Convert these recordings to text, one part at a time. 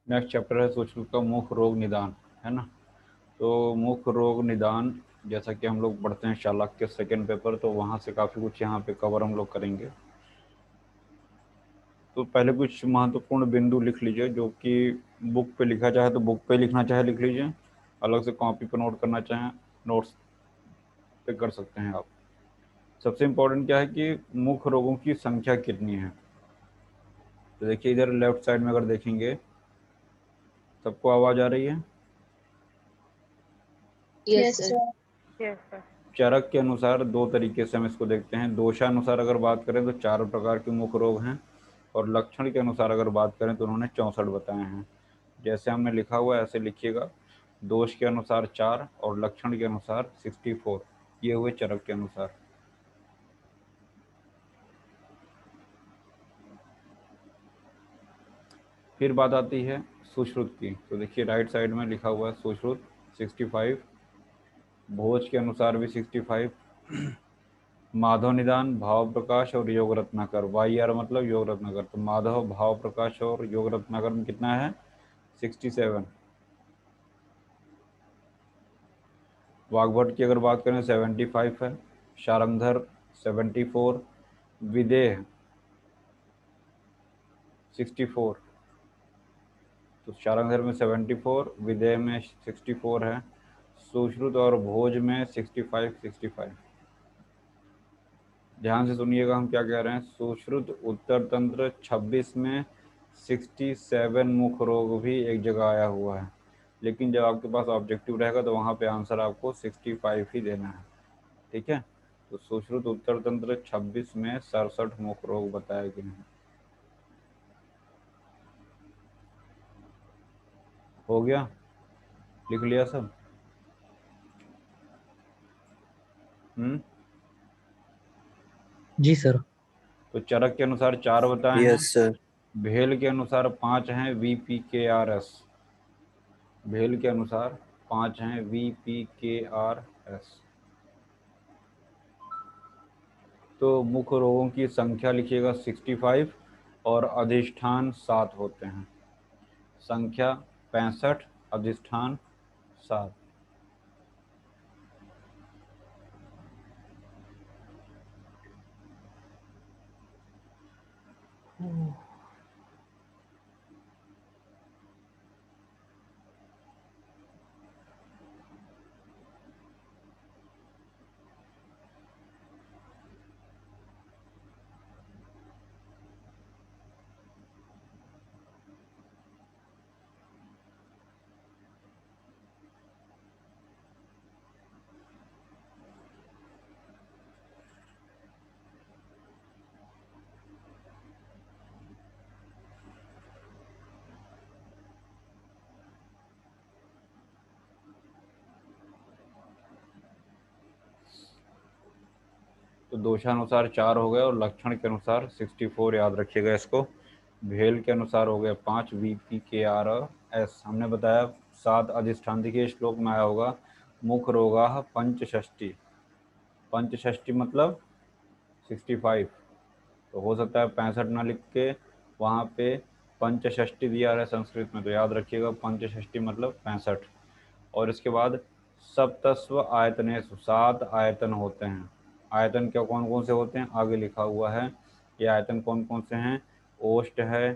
Next chapter है सूक्ष्म का मुख रोग निदान, है ना। तो मुख रोग निदान, जैसा कि हम लोग पढ़ते हैं चाणक्य के सेकेंड पेपर, तो वहाँ से काफ़ी कुछ यहाँ पे कवर हम लोग करेंगे। तो पहले कुछ महत्वपूर्ण बिंदु लिख लीजिए, जो कि बुक पे लिखा चाहे तो बुक पे लिखना चाहे लिख लीजिए, अलग से कॉपी पे नोट करना चाहें नोट्स पे कर सकते हैं आप। सबसे इम्पोर्टेंट क्या है कि मुख रोगों की संख्या कितनी है। तो देखिए इधर लेफ्ट साइड में अगर देखेंगे, सबको आवाज़ आ रही है। Yes sir. Yes sir. Charak के अनुसार दो तरीके से हम इसको देखते हैं। दोषानुसार अगर बात करें तो 4 प्रकार के मुख रोग हैं, और लक्षण के अनुसार अगर बात करें तो उन्होंने 64 बताए हैं। जैसे हमने लिखा हुआ है ऐसे लिखिएगा। दोष के अनुसार 4 और लक्षण के अनुसार 64, ये हुए चरक के अनुसार। फिर बात आती है सुश्रुत की। तो देखिए राइट साइड में लिखा हुआ है सुश्रुत 65, भोज के अनुसार भी 65, माधव निदान, भाव प्रकाश और योग रत्नाकर, वाई आर मतलब योग रत्नाकर। तो माधव, भाव प्रकाश और योग रत्नाकर में कितना है? 67। वाग्भट की अगर बात करें 75 है, शारंगधर 74, विदेह 64। तो शारंगधर में 74, विदेह में 64 है, सुश्रुत और भोज में 65 65। ध्यान से सुनिएगा हम क्या कह रहे हैं। सुश्रुत उत्तर तंत्र 26 में 67 मुख रोग भी एक जगह आया हुआ है, लेकिन जब आपके पास ऑब्जेक्टिव रहेगा तो वहाँ पे आंसर आपको 65 ही देना है। ठीक है। तो सुश्रुत उत्तर तंत्र 26 में 67 मुख रोग बताए गए हैं। हो गया, लिख लिया सब। जी सर। तो चरक के अनुसार 4 बताए हैं, यस सर। भेल के अनुसार 5 हैं, VPKRS। भेल के अनुसार 5 हैं, VPKRS। तो मुख्य रोगों की संख्या लिखिएगा 65, और अधिष्ठान 7 होते हैं। संख्या 65, अधिष्ठान 7। तो दोषानुसार 4 हो गए, और लक्षण के अनुसार 64, याद रखिएगा इसको। भेल के अनुसार हो गए 5, VPKRS। हमने बताया 7 अधिष्ठान। देखिए श्लोक में आया होगा मुख रोगा पंचषष्टि। पंचषष्टि मतलब 65। तो हो सकता है 65 ना लिख के वहाँ पे पंचषष्टि दिया है संस्कृत में, तो याद रखिएगा पंचषष्टि मतलब 65। और इसके बाद सप्तस्व आयतनेषु, 7 आयतन होते हैं। आयतन क्या कौन कौन से होते हैं आगे लिखा हुआ है। ये आयतन कौन कौन से हैं? ओष्ठ है,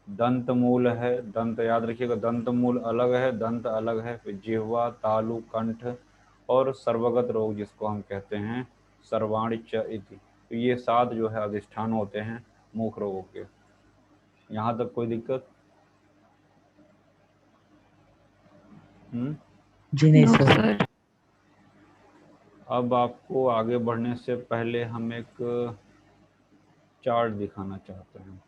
दंत मूल है, दंत याद रखिएगा, दंत मूल अलग है, दंत अलग है, फिर जिह्वा, तालु, कंठ, और सर्वगत रोग जिसको हम कहते हैं सर्वाणि च इति। तो ये 7 जो है अधिष्ठान होते हैं मुख रोगों के। यहाँ तक कोई दिक्कत? जी नहीं नो सर। सर। अब आपको आगे बढ़ने से पहले हम एक चार्ट दिखाना चाहते हैं।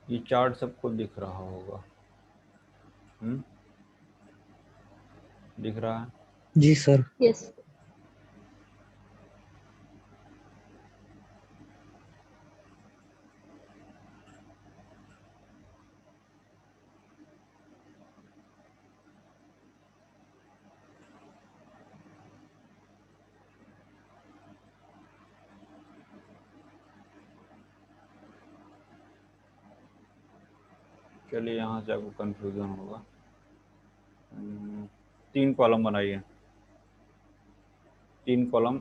ये चार्ट सबको दिख रहा होगा। दिख रहा है? जी सर। यस। चलिए यहाँ से आपको कंफ्यूजन होगा। 3 कॉलम बनाइए, 3 कॉलम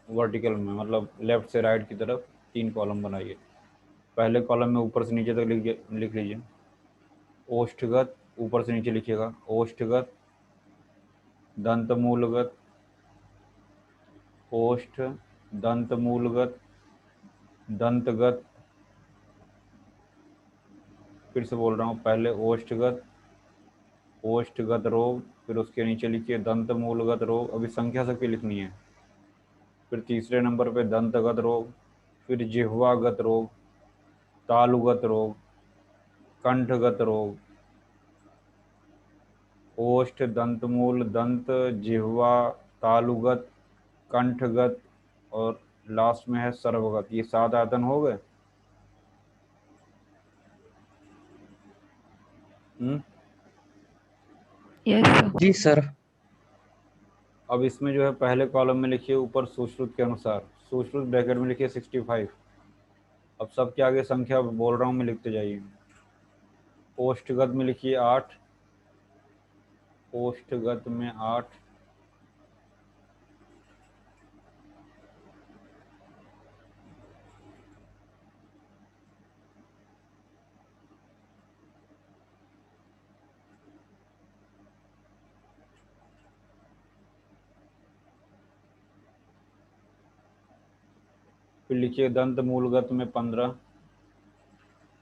वर्टिकल में, मतलब लेफ्ट से राइट की तरफ 3 कॉलम बनाइए। पहले कॉलम में ऊपर से नीचे तक लिख लीजिए। ओष्ठगत, ऊपर से नीचे लिखिएगा, ओष्ठगत, दंतमूलगत, ओष्ठ, दंतमूलगत, दंतगत। फिर से बोल रहा हूँ, पहले ओष्ठगत, ओष्ठगत रोग, फिर उसके नीचे लिखिए दंतमूलगत रोग, अभी संख्या सबकी लिखनी है। फिर तीसरे नंबर पे दंतगत रोग, फिर जिह्वागत रोग, तालुगत रोग, कंठगत रोग, ओष्ठ, दंतमूल, दंत, जिह्वा, तालुगत, कंठगत, और लास्ट में है सर्वगत। ये 7 आयतन हो गए। Yes sir. जी सर। अब इसमें जो है पहले कॉलम में लिखिए ऊपर सुश्रुत के अनुसार, सुश्रुत ब्रैकेट में लिखिए 65। अब सबके आगे संख्या बोल रहा हूँ मैं, लिखते जाइए। ओष्ठगत में लिखिए 8, ओष्ठगत में 8, फिर लिखिए दंत मूलगत में 15,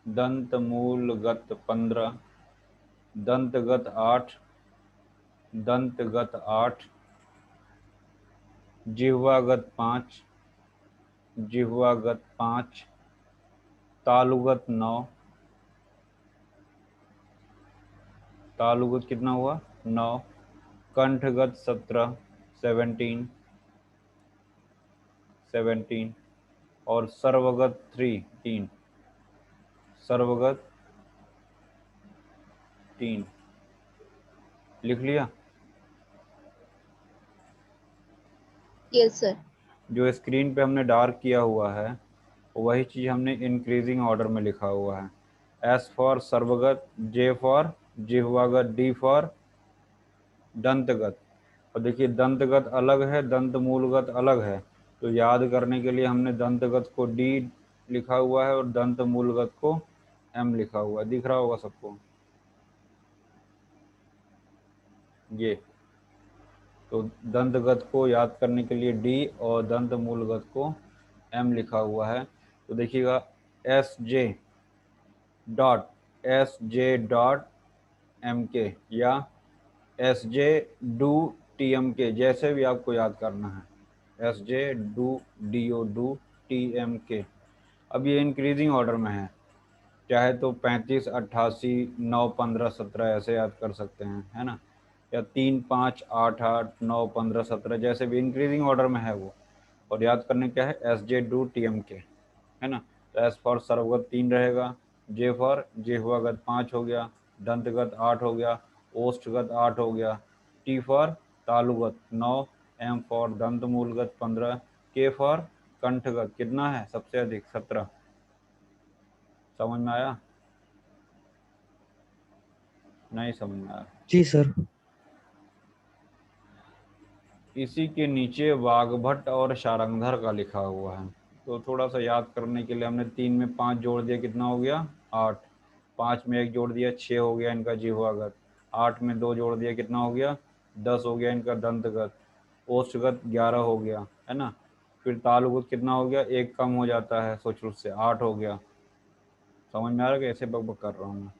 दंत मूलगत 15, दंतगत 8, दंतगत 8, जिह्वागत 5, जिह्वागत 5, तालुगत 9, तालुगत कितना हुआ 9, कंठगत 17, 17, 17, और सर्वगत 3, सर्वगत 3। लिख लिया। Yes sir. जो स्क्रीन पे हमने डार्क किया हुआ है वही चीज़ हमने इंक्रीजिंग ऑर्डर में लिखा हुआ है। एस फॉर सर्वगत, जे फॉर जिह्वागत, डी फॉर दंतगत। और देखिए दंतगत अलग है, दंत मूलगत अलग है, तो याद करने के लिए हमने दंतगत को डी लिखा हुआ है और दंत मूलगत को एम लिखा हुआ है। दिख रहा होगा सबको ये। तो दंतगत को याद करने के लिए डी और दंत मूलगत को एम लिखा हुआ है। तो देखिएगा S J dot M K या एस जे डू टी एम के, जैसे भी आपको याद करना है। एस जे डू डी ओ डू टी एम के। अब ये इंक्रीजिंग ऑर्डर में है, चाहे तो 35, 88, 9, 15, 17 ऐसे याद कर सकते हैं, है ना, या 3, 5, 8, 8, 9, 15, 17, जैसे भी इंक्रीजिंग ऑर्डर में है वो। और याद करने क्या है, एस जे डू टी एम के, है ना। तो एस फॉर सर्वगत 3 रहेगा, जे फॉर जिह्वागत 5 हो गया, दंतगत 8 हो गया, ओष्ठगत 8 हो गया, टी फॉर तालुगत 9, एम फॉर दंत मूलगत 15, के फॉर कंठगत कितना है सबसे अधिक 17। समझ में आया? नहीं समझ में आया? जी सर। इसी के नीचे वाग्भट और शारंगधर का लिखा हुआ है। तो थोड़ा सा याद करने के लिए हमने 3 में 5 जोड़ दिया, कितना हो गया 8, 5 में 1 जोड़ दिया 6 हो गया इनका जीवागत, 8 में 2 जोड़ दिया कितना हो गया 10 हो गया इनका दंतगत, ओष्ठगत 11 हो गया, है ना। फिर तालुगत कितना हो गया, 1 कम हो जाता है सोच से, 8 हो गया। समझ में आ रहा है कि ऐसे बकबक कर रहा हूँ मैं?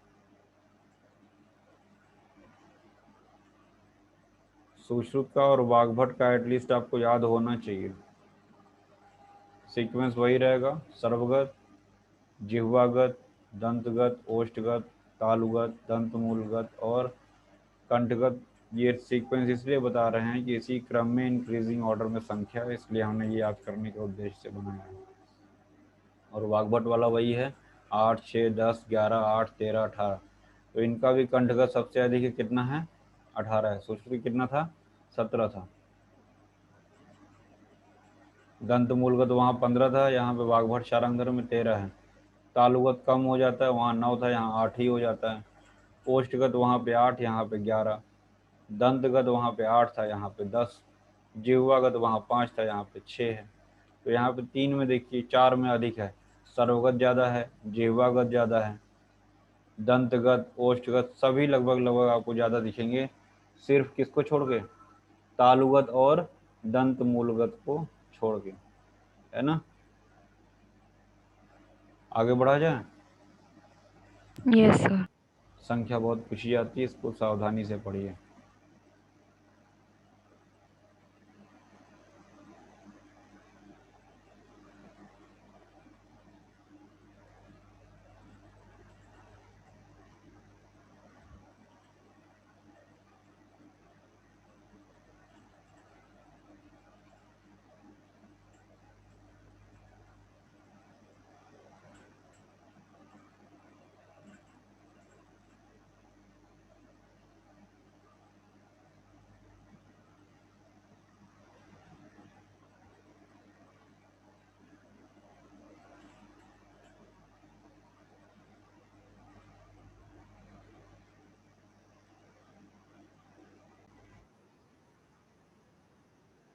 सुश्रुत का और वाग्भट का एटलीस्ट आपको याद होना चाहिए। सीक्वेंस वही रहेगा, सर्वगत, जिह्वागत, दंतगत, ओष्ठगत, तालुगत, दंतमूलगत और कंठगत। ये सीक्वेंस इसलिए बता रहे हैं कि इसी क्रम में इंक्रीजिंग ऑर्डर में संख्या है, इसलिए हमने ये याद करने के उद्देश्य से बनाया है। और वाग्भट वाला वही है, 8, 6, 10, 11, 8, 13, 18। तो इनका भी कंठगत सबसे अधिक है, कितना है 18 है। सुश्रुत कितना था 17 था। दंत मूलगत वहाँ 15 था, यहाँ पे वाग्भट शारंगधर में 13 है। तालुगत कम हो जाता है, वहाँ 9 था यहाँ 8 ही हो जाता है। ओष्ठगत वहाँ पे 8, यहाँ पे 11। दंतगत वहाँ पे 8 था, यहाँ पे 10। जिह्वागत वहाँ 5 था, यहाँ पे 6 है। तो यहाँ पे 3 में देखिए 4 में अधिक है, सर्वगत ज़्यादा है, जिह्वागत ज़्यादा है, दंतगत ओष्ठगत सभी लगभग लगभग आपको ज़्यादा दिखेंगे, सिर्फ किसको छोड़ के, तालुगत और दंत मूलगत को छोड़ के, है ना। आगे बढ़ा जाए। Yes sir. संख्या बहुत पूछी जाती है, इसको सावधानी से पढ़िए।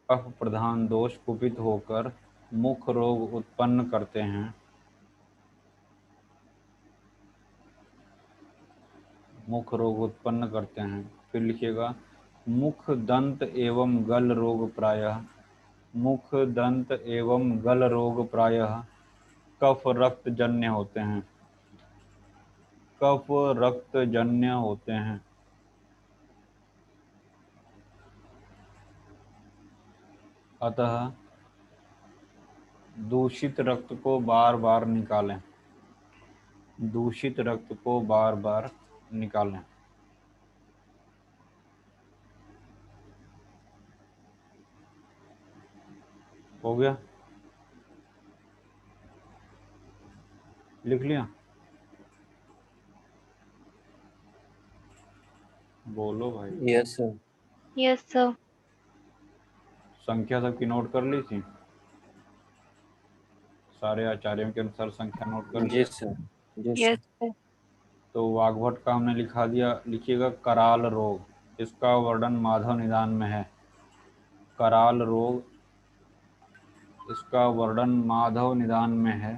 कफ प्रधान दोष कुपित होकर मुख रोग उत्पन्न करते हैं। मुख रोग उत्पन्न करते हैं। फिर लिखिएगा मुख दंत एवं गल रोग प्रायः। मुख दंत एवं गल रोग प्रायः कफ रक्त जन्य होते हैं। कफ रक्त जन्य होते हैं। अतः दूषित रक्त को बार बार निकालें। दूषित रक्त को बार बार निकालें। हो गया, लिख लिया। बोलो भाई। Yes sir. Yes sir. संख्या सबकी नोट कर ली थी, सारे आचार्यों के अनुसार संख्या नोट कर जी लिया। सर। जी यस सर। सर। तो वाग्भट का हमने लिखा दिया। लिखिएगा कराल रोग, इसका वर्णन माधव निदान में है। कराल रोग, इसका वर्णन माधव निदान में है।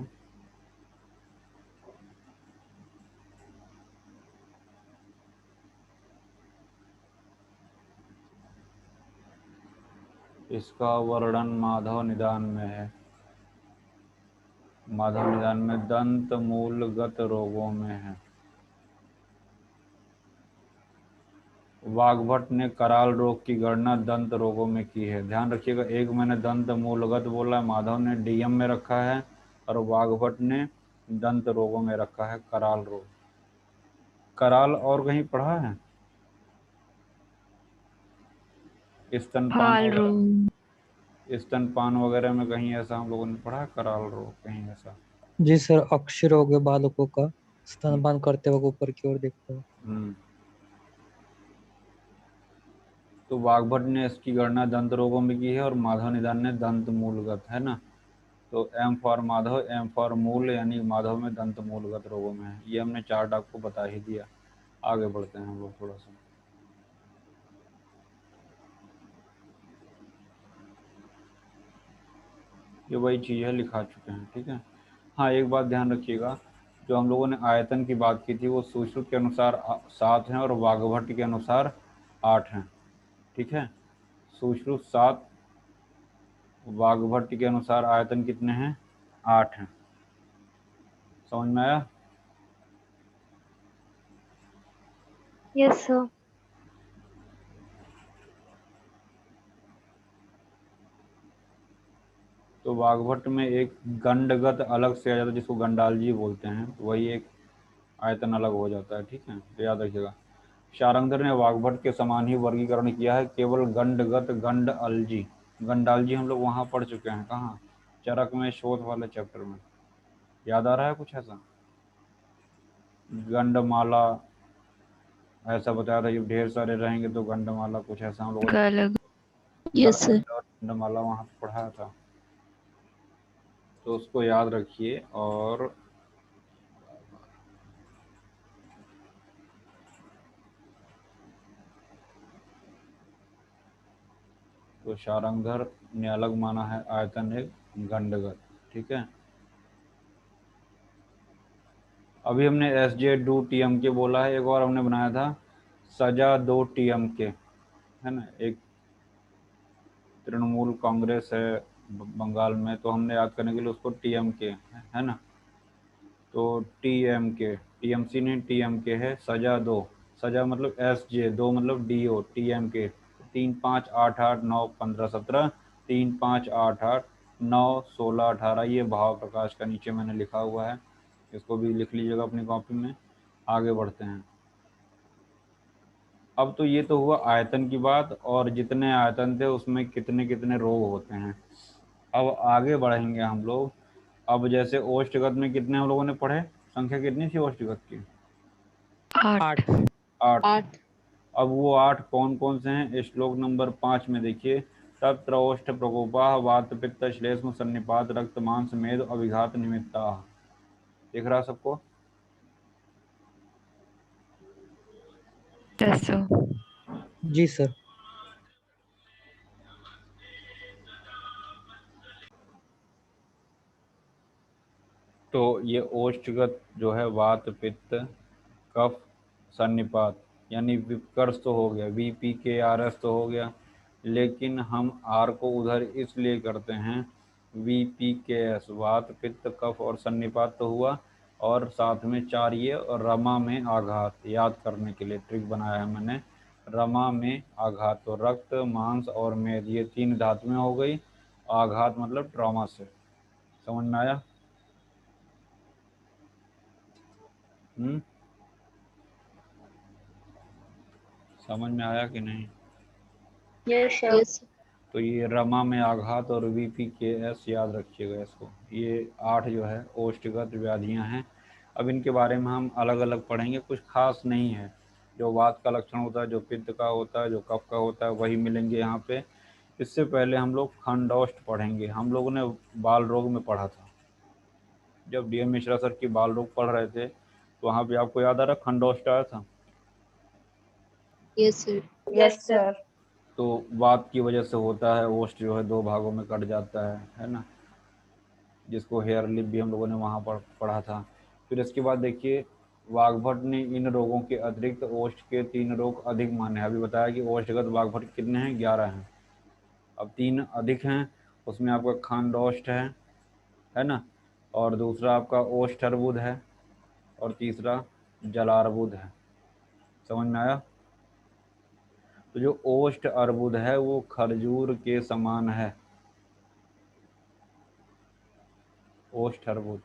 इसका वर्णन माधव निदान में है। माधव निदान में दंत मूलगत रोगों में है। वाग्भट ने कराल रोग की गणना दंत रोगों में की है। ध्यान रखिएगा, एक मैंने दंत मूलगत बोला, माधव ने डीएम में रखा है, और वाग्भट ने दंत रोगों में रखा है कराल रोग। कराल और कहीं पढ़ा है? स्तनपान फाल वगैरह, रूम। स्तनपान वगैरह में कहीं ऐसा हम लोगों ने पढ़ा है कराल रोग, कहीं ऐसा? जी सर, अक्षर हो गए बालकों का स्तनपान करते वक्त ऊपर की ओर देखते हुए। हम्म। तो वाग्भट ने इसकी गणना दंत रोगों में की है, और माधव निदान ने दंत मूलगत, है ना। तो M for Madhav, M for मूल, यानी माधव में दंत मूलगत रोगों में है। ये हमने चार्ट आपको बता ही दिया। आगे बढ़ते हैं हम लोग थोड़ा सा। ये वही चीज़ है, लिखा चुके हैं, ठीक है। हाँ, एक बात ध्यान रखिएगा, जो हम लोगों ने आयतन की बात की थी वो सुश्रुत के अनुसार 7 हैं और वाग्भट के अनुसार 8 हैं, ठीक है। सुश्रुत 7, वाग्भट के अनुसार आयतन कितने हैं? 8 हैं। समझ में आया? Yes sir. तो वाग्भट में एक गंडगत अलग से आ जाता है, जिसको गंडालजी बोलते हैं, तो वही एक आयतन अलग हो जाता है, ठीक है, तो याद रखिएगा। शारंगधर ने वाग्भट के समान ही वर्गीकरण किया है, केवल गंडगत गंडअलजी। गंडालजी हम लोग वहाँ पढ़ चुके हैं, कहाँ? चरक में, शोध वाले चैप्टर में। याद आ रहा है कुछ ऐसा? गंडमाला ऐसा बताया था, जब ढेर सारे रहेंगे तो गंडमाला, कुछ ऐसा हम लोगों ने अलग। Yes sir. गंड और गंडमाला वहाँ पढ़ा था। तो उसको याद रखिए। और तो शारंगधर ने अलग माना है, आयतन एक गंडगत। ठीक है, अभी हमने एस जे डू टी एम के बोला है, एक और हमने बनाया था सजा दो टी एम के, है ना, एक तृणमूल कांग्रेस है बंगाल में, तो हमने याद करने के लिए उसको टी एम के है ना, तो टी एम के, टी एम सी नहीं टी एम के है, सजा दो, सजा मतलब एस जे, दो मतलब डी ओ, टी एम के 3 5 8 8 9 15 17, 3 5 8 8 9 16 18, ये भाव प्रकाश का नीचे मैंने लिखा हुआ है, इसको भी लिख लीजिएगा अपनी कॉपी में। आगे बढ़ते हैं। अब तो ये तो हुआ आयतन की बात, और जितने आयतन थे उसमें कितने कितने रोग होते हैं। अब आगे बढ़ेंगे हम लोग। अब जैसे ओष्ठगत में कितने हम लोगों ने पढ़े, संख्या कितनी थी ओष्ठगत की? 8। 8। 8। अब वो 8 कौन कौन से हैं? श्लोक नंबर 5 में देखिए, तत्र ओष्ठ प्रकोपा वात पित्त श्लेष्म सन्निपात रक्त मांस मेद अभिघात निमित्ता। दिख रहा सबको? Yes sir. जी सर। तो ये ओष्ठगत जो है वात पित्त कफ सन्निपात यानी विकर्ष तो हो गया, वी पी के आर एस तो हो गया, लेकिन हम आर को उधर इसलिए करते हैं वी पी के एस, वात पित्त कफ और सन्निपात तो हुआ, और साथ में 4 ये और रमा में आघात, याद करने के लिए ट्रिक बनाया है मैंने, रमा में आघात, तो रक्त मांस और मेद ये 3 धातुएं हो गई, आघात मतलब ट्रॉमा से। समझ में आया? समझ में आया कि नहीं? Yes sir. तो ये रमा में आघात और वी पी के एस याद रखिएगा इसको। ये 8 जो है ओष्ठगत व्याधियां हैं। अब इनके बारे में हम अलग अलग पढ़ेंगे, कुछ खास नहीं है। जो वात का लक्षण होता है, जो पित्त का होता है, जो कफ का होता है, वही मिलेंगे यहाँ पे। इससे पहले हम लोग खंडौष्ठ पढ़ेंगे। हम लोगों ने बाल रोग में पढ़ा था, जब डी एम मिश्रा सर की बाल रोग पढ़ रहे थे, तो वहाँ पे आपको याद आ रहा खंडौष्ठ आया था। Yes sir. Yes sir. तो वात की वजह से होता है, ओष्ठ जो है 2 भागों में कट जाता है ना, जिसको हेयर लिप भी हम लोगों ने वहाँ पर पढ़ा था। फिर इसके बाद देखिए, वाग्भट ने इन रोगों के अतिरिक्त ओष्ठ के 3 रोग अधिक माने हैं। अभी बताया कि ओष्ठगत वाग्भट कितने हैं? 11 हैं। अब 3 अधिक हैं, उसमें आपका खंडौष्ठ है ना, और दूसरा आपका ओष्ठ अर्बुद है, और तीसरा जलार्बुद है। समझ में आया? तो जो ओष्ठ अर्बुद है वो खरजूर के समान है, ओष्ठ अर्बुद,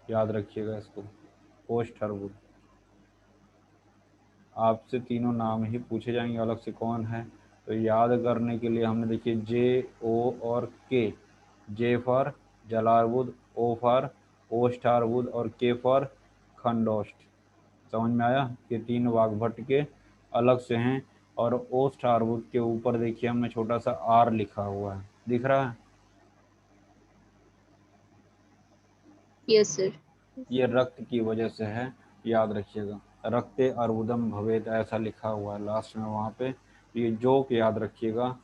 याद रखिएगा इसको, ओष्ठ अर्बुद। आपसे तीनों नाम ही पूछे जाएंगे अलग से कौन है, तो याद करने के लिए हमने देखिए जे ओ और के, जे फॉर जलार्बुद, ओ फॉर ओष्ठार्बुद और के फॉर खंडोष्ठ। समझ में आया? ये 3 वाग्भट के अलग से हैं, और ओष्ठार्बुद के ऊपर देखिए हमने छोटा सा आर लिखा हुआ है, दिख रहा है? Yes sir. ये रक्त की वजह से है, याद रखिएगा। रक्ते अर्बुदम भवेत ऐसा लिखा हुआ है लास्ट में वहाँ पे, ये जोक याद रखिएगा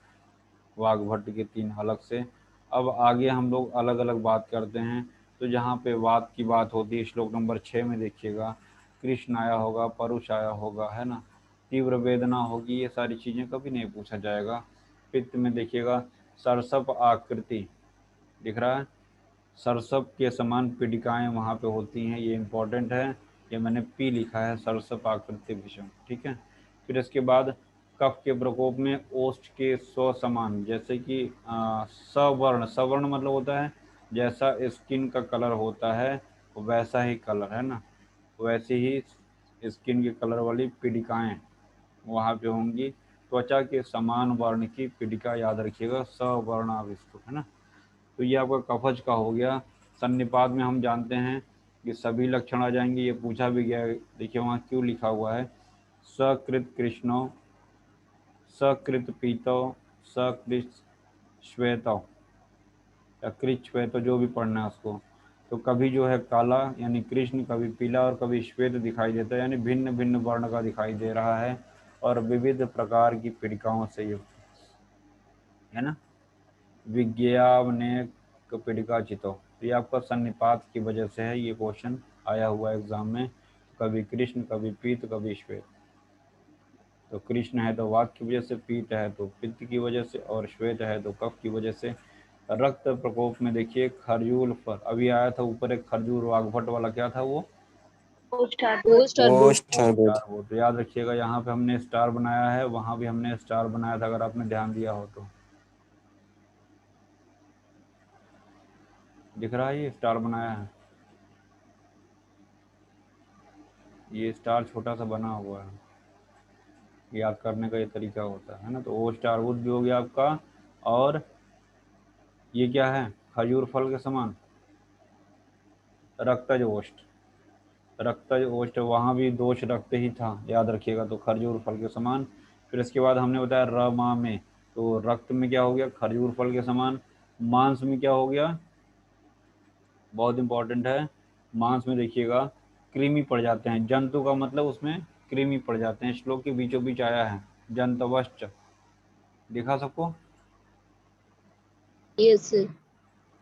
वाग्भट के 3 अलग से। अब आगे हम लोग अलग अलग बात करते हैं। तो जहाँ पे वात की बात होती है, श्लोक नंबर 6 में देखिएगा, कृष्ण आया होगा, परुष आया होगा, है ना, तीव्र वेदना होगी, ये सारी चीज़ें कभी नहीं पूछा जाएगा। पित्त में देखिएगा सरसप आकृति, दिख रहा है, सरसप के समान पीडिकाएं वहाँ पे होती हैं, ये इम्पोर्टेंट है, ये मैंने पी लिखा है, सरसप आकृति विषम। ठीक है, फिर इसके बाद कफ के प्रकोप में ओष्ठ के स्व समान, जैसे कि सवर्ण, सवर्ण मतलब होता है जैसा स्किन का कलर होता है वैसा ही कलर, है ना, वैसे ही स्किन के कलर वाली पीडिकाएं वहाँ पे होंगी। त्वचा के समान वर्ण की पीडिका, याद रखिएगा, सवर्णाविष्ट, है ना। तो ये आपका कफज का हो गया। सन्निपात में हम जानते हैं कि सभी लक्षण आ जाएंगे, ये पूछा भी गया है, देखिए वहाँ क्यों लिखा हुआ है, सकृत कृष्णो, सकृत पीतो, सकृत श्वेतो, या कृत श्वेत, जो भी पढ़ना है उसको। तो कभी जो है काला यानी कृष्ण, कभी पीला और कभी श्वेत दिखाई देता है, यानी भिन्न भिन्न वर्ण का दिखाई दे रहा है। और विविध प्रकार की पीड़िकाओं से युक्त, है ना। विज्ञापनेक पीड़िका चितो, ये आपका सन्निपात की वजह से है, ये क्वेश्चन आया हुआ एग्जाम में। कभी कृष्ण, कभी पीत, कभी श्वेत। तो कृष्ण है तो वात की वजह से, पीत है तो पित्त की वजह से, और श्वेत है तो कफ की वजह से। रक्त प्रकोप में देखिए खरजूल फल अभी आया था ऊपर, एक खरजूर वाग्भट वाला, क्या था वो? पोस्ट और बुक। स्टार। वो तो याद रखिएगा, यहाँ पे हमने स्टार बनाया है, वहां भी हमने स्टार बनाया था, अगर आपने ध्यान दिया हो तो। दिख रहा है, ये स्टार बनाया है, ये स्टार छोटा सा बना हुआ है, याद करने का ये तरीका होता है ना। तो ओ स्टार वुड भी हो गया आपका। और ये क्या है? खजूर फल के समान रक्तज ओष्ठ। रक्तज ओष्ठ, वहाँ भी दोष रक्त ही था, याद रखिएगा, तो खजूर फल के समान। फिर इसके बाद हमने बताया रमा में, तो रक्त में क्या हो गया? खजूर फल के समान। मांस में क्या हो गया? बहुत इंपॉर्टेंट है, मांस में देखिएगा कृमि पड़ जाते हैं। जंतु का मतलब उसमें कृमि पड़ जाते हैं, श्लोक के बीचों बीच आया है। जंतवश्च, दिखा सबको। Yes sir.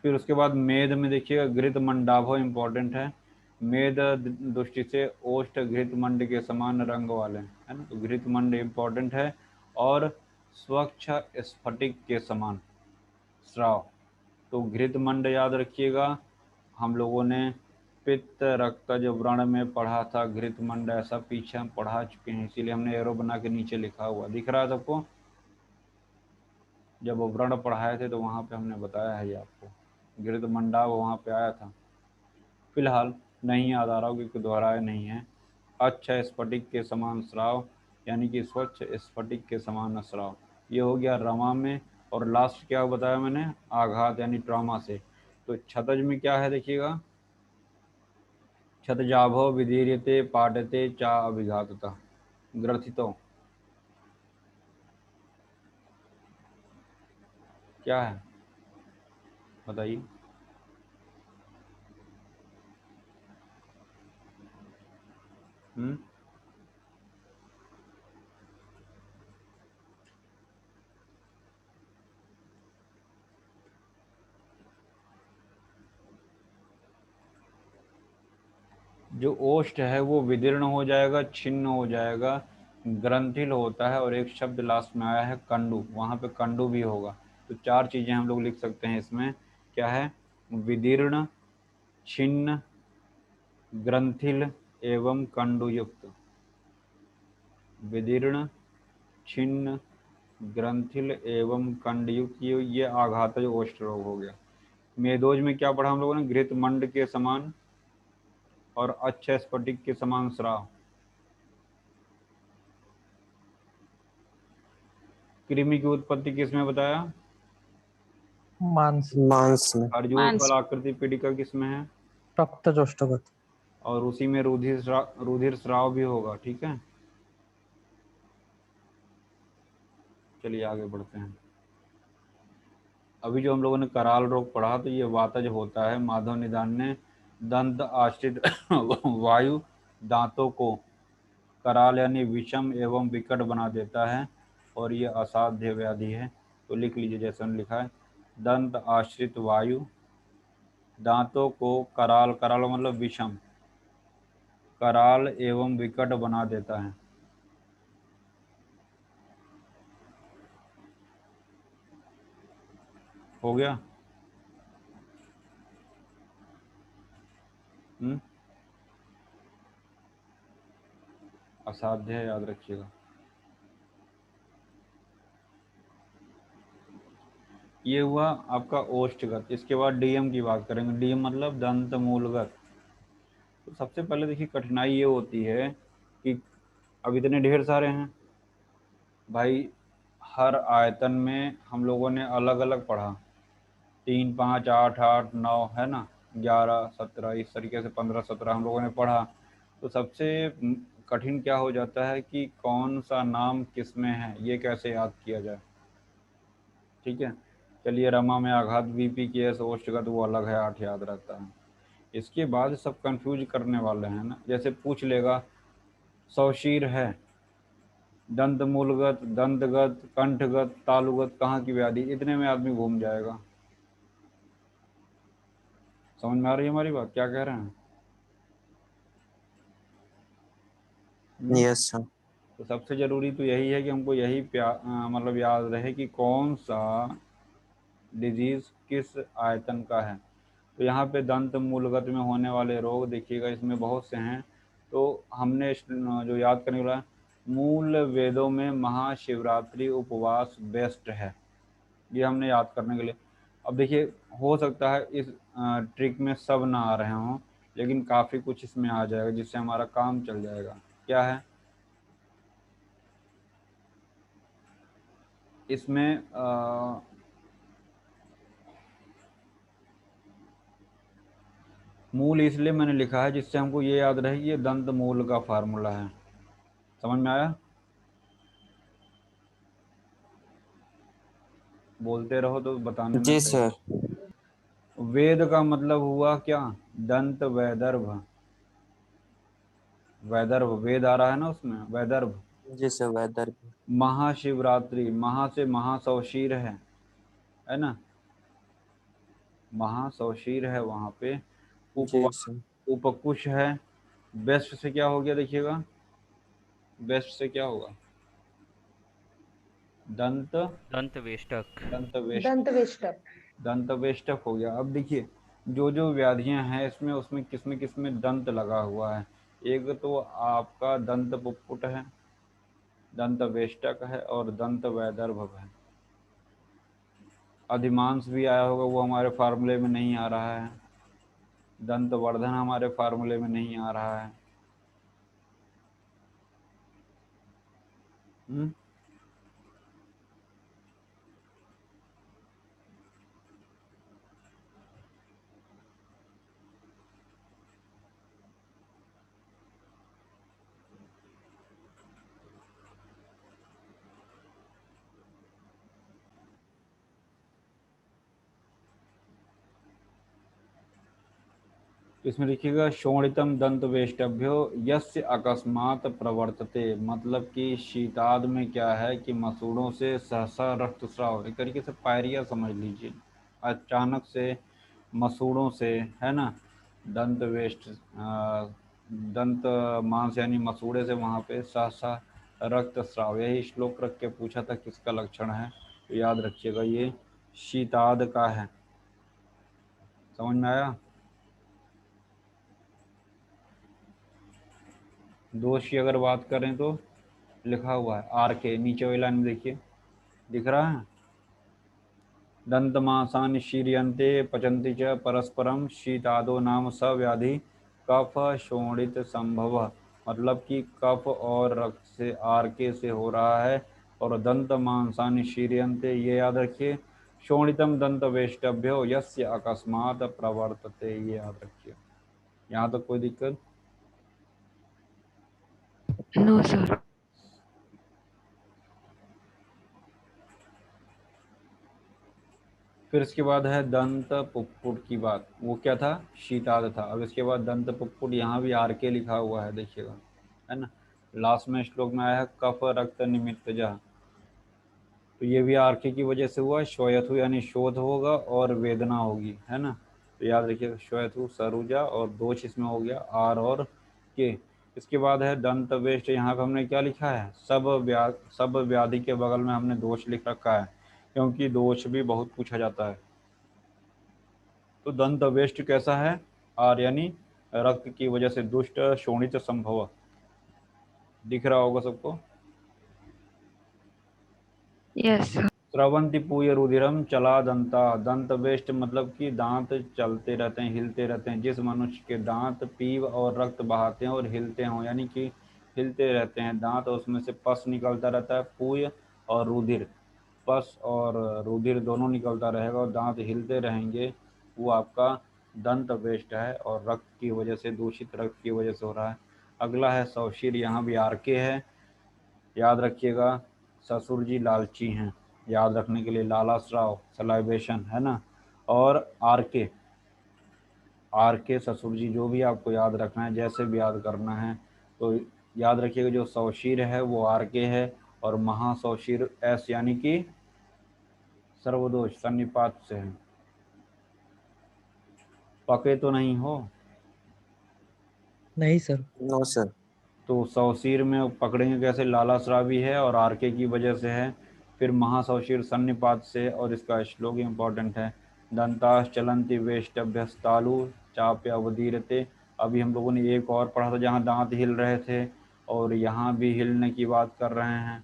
फिर उसके बाद मेद में देखिएगा घृत मंडाभ इंपॉर्टेंट है। मेद दृष्टि से ओष्ठ घृत मंड के समान रंग वाले, है ना, तो घृत मंड इंपॉर्टेंट है। और स्वच्छ स्फटिक के समान स्राव, तो घृत मंड याद रखिएगा। हम लोगों ने पित्त रक्तज व्रण में पढ़ा था, घृत मंड ऐसा पीछे हम पढ़ा चुके हैं, इसीलिए हमने एरो बना के नीचे लिखा हुआ, दिख रहा है सबको। जब वो व्रण पढ़ाए थे तो वहाँ पे हमने बताया है ये आपको, घृत मंडा वहाँ पे आया था। फिलहाल नहीं याद आ रहा हो क्योंकि दोहराया नहीं है। अच्छा स्फटिक के समान स्राव, यानी कि स्वच्छ स्फटिक के समान स्राव, ये हो गया रमा में। और लास्ट क्या बताया मैंने? आघात यानी ट्रॉमा से। तो क्षतज में क्या है देखिएगा, क्षतजाभो विदीर्यते पाटते चा अभिघातता ग्रथितो, क्या है बताइए। हम्म, जो ओष्ठ है वो विदीर्ण हो जाएगा, छिन्न हो जाएगा, ग्रंथिल होता है, और एक शब्द लास्ट में आया है कंडू, वहाँ पे कंडू भी होगा। तो चार चीजें हम लोग लिख सकते हैं इसमें, क्या है? विदीर्ण, छिन्न, ग्रंथिल एवं कंडुयुक्त। विदीर्ण, छिन्न, ग्रंथिल एवं कंडयुक्त, ये आघातज ओष्ठ रोग हो गया। मेदोज में क्या पढ़ा हम लोगों ने? घृत मंड के समान और अच्छे स्फटिक के समान स्राव। कृमि की उत्पत्ति किसमें बताया? मांस। मांस में। खरजूर मांस। फल आकृति पीड़िका किसमें है? रक्तजोष्टगत। और उसी में रुधिर स्राव भी होगा, ठीक है। चलिए आगे बढ़ते हैं। अभी जो हम लोगों ने कराल रोग पढ़ा, तो ये वातज होता है। माधव निदान ने दंत आश्रित वायु दांतों को कराल यानी विषम एवं विकट बना देता है, और ये असाध्य व्याधि है। तो लिख लीजिए जैसे उन्होंने लिखा है, दंत आश्रित वायु दांतों को कराल, कराल मतलब विषम, कराल एवं विकट बना देता है। हो गया। हम्म, असाध्य है, याद रखिएगा। ये हुआ आपका ओष्ठगत। इसके बाद डीएम की बात करेंगे। डीएम मतलब दंत मूलगत। तो सबसे पहले देखिए कठिनाई ये होती है कि अब इतने ढेर सारे हैं भाई, हर आयतन में हम लोगों ने अलग अलग पढ़ा, 3 5 8 8 9, है ना, 11 17, इस तरीके से 15 17 हम लोगों ने पढ़ा। तो सबसे कठिन क्या हो जाता है कि कौन सा नाम किस में है, ये कैसे याद किया जाए। ठीक है, चलिए रमा में आघात, बीपी की एस ओष्ठगत वो अलग है, 8 याद रहता है। इसके बाद सब कंफ्यूज करने वाले हैं ना, जैसे पूछ लेगा शवशीर है, दंत मूलगत, दंतगत, कंठगत, तालुगत, कहाँ की व्याधि, इतने में आदमी घूम जाएगा। समझ में आ रही है हमारी बात, क्या कह रहे हैं? Yes sir. तो सबसे जरूरी तो यही है कि हमको यही मतलब याद रहे कि कौन सा डिजीज किस आयतन का है। तो यहाँ पे दंत मूलगत में होने वाले रोग देखिएगा, इसमें बहुत से हैं। तो हमने जो याद करने वाला, मूल वेदों में महाशिवरात्रि उपवास बेस्ट है, ये हमने याद करने के लिए। अब देखिए, हो सकता है इस ट्रिक में सब ना आ रहे हों, लेकिन काफ़ी कुछ इसमें आ जाएगा जिससे हमारा काम चल जाएगा। क्या है इसमें? मूल इसलिए मैंने लिखा है जिससे हमको ये याद रहे कि ये दंत मूल का फार्मूला है। समझ में आया? बोलते रहो तो बताने में जी सही। सर। वेद का मतलब हुआ क्या? दंत वैदर्भ। वैदर्भ, वेद आ रहा है ना उसमें, वैदर्भ। जी सर, वेदर। महाशिवरात्रि, महा से महासौशीर है ना, महासौशीर है वहां पे। जी उपवास, सर। उपकुश है। बेस्ट से क्या हो गया देखिएगा, बेस्ट से क्या होगा? दंत, दंत वेष्टक। दंत वेष्ट, दंत वेष्टक। दंत वेष्टक हो गया। अब देखिए, जो जो व्याधियां हैं इसमें, उसमें किसमें किसमें दंत लगा हुआ है। एक तो आपका दंत पुप्पुट है, दंत वेष्टक है, और दंत वैदर्भ है। अधिमांस भी आया होगा, वो हमारे फार्मूले में नहीं आ रहा है। दंत वर्धन हमारे फार्मूले में नहीं आ रहा है। हम्म। इसमें लिखिएगा शोणितम दंत वेष्टभ्यो यस्य अकस्मात प्रवर्तते, मतलब कि शीताद में क्या है कि मसूड़ों से सहसा रक्तस्राव, एक तरीके से पायरिया समझ लीजिए। अचानक से मसूड़ों से, है ना, दंत वेष्ट दंत मांस यानी मसूड़े से वहाँ पे सहसा रक्तस्राव, यही श्लोक रख के पूछा था किसका लक्षण है। तो याद रखिएगा ये शीताद का है। समझ में आया? दोष की अगर बात करें तो लिखा हुआ है आर के नीचे वाली लाइन में, देखिए दिख रहा है। दंतमासानि शीर्यन्ते पचन्ति च परस्परम शीतादो नाम स व्याधि कफ शोणित संभव, मतलब कि कफ और रक्त से आर के से हो रहा है। और दंत मांसानि शीर्यन्ते, ये याद रखिए। शोणितम दंत वेष्टभ्यो यस्य अकस्मात प्रवर्तते, ये याद रखिए। यहाँ तक कोई दिक्कत? No, sir. फिर इसके बाद है दंत पुप्पुट की बात, वो क्या था? शीताद था। अब इसके बाद दंत पुप्पुट, यहाँ भी आर के लिखा हुआ है, देखिएगा, है ना। लास्ट में श्लोक में आया है कफ रक्त निमित्तजः, तो ये भी आर के की वजह से हुआ। श्वेथु यानी शोध होगा और वेदना होगी, है ना। तो याद रखिएगा श्वेथु सरुजा, और दोष इसमें हो गया आर और के। इसके बाद है दंत वेष्ट, यहाँ पे हमने क्या लिखा है? सब व्याधि के बगल में हमने दोष लिख रखा है, क्योंकि दोष भी बहुत पूछा जाता है। तो दंत वेष्ट कैसा है? आर यानी रक्त की वजह से दुष्ट शोणित संभव, दिख रहा होगा सबको। Yes, sir. स्रवंती पूय रुधिरम चला दंता, दंत वेष्ट मतलब कि दांत चलते रहते हैं, हिलते रहते हैं। जिस मनुष्य के दांत पीव और रक्त बहाते हैं और हिलते हों, यानी कि हिलते रहते हैं दांत, और उसमें से पस निकलता रहता है, पूय और रुधिर, पस और रुधिर दोनों निकलता रहेगा और दांत हिलते रहेंगे, वो आपका दंत वेष्ट है, और रक्त की वजह से, दूषित रक्त की वजह से हो रहा है। अगला है सौशीर, यहाँ भी आर के है, याद रखिएगा। ससुर जी लालची हैं, याद रखने के लिए लाला स्राव, सलाइवेशन, है ना। और आर के, आर के ससुर जी, जो भी आपको याद रखना है, जैसे भी याद करना है, तो याद रखिएगा जो सौशीर है वो आर के है, और महासौशीर एस यानी कि सर्वदोष सन्निपात से है। पके तो नहीं हो? नहीं सर। No sir. तो सौशीर में पकड़ेंगे कैसे? लाला श्रावी है और आरके की वजह से है। फिर महासौशीर सन्निपात से, और इसका श्लोक इम्पोर्टेंट है, दंताश चलंती वेष्टभ्यस्तालु चाप्य अवधीरते। अभी हम लोगों ने एक और पढ़ा था जहाँ दांत हिल रहे थे, और यहाँ भी हिलने की बात कर रहे हैं,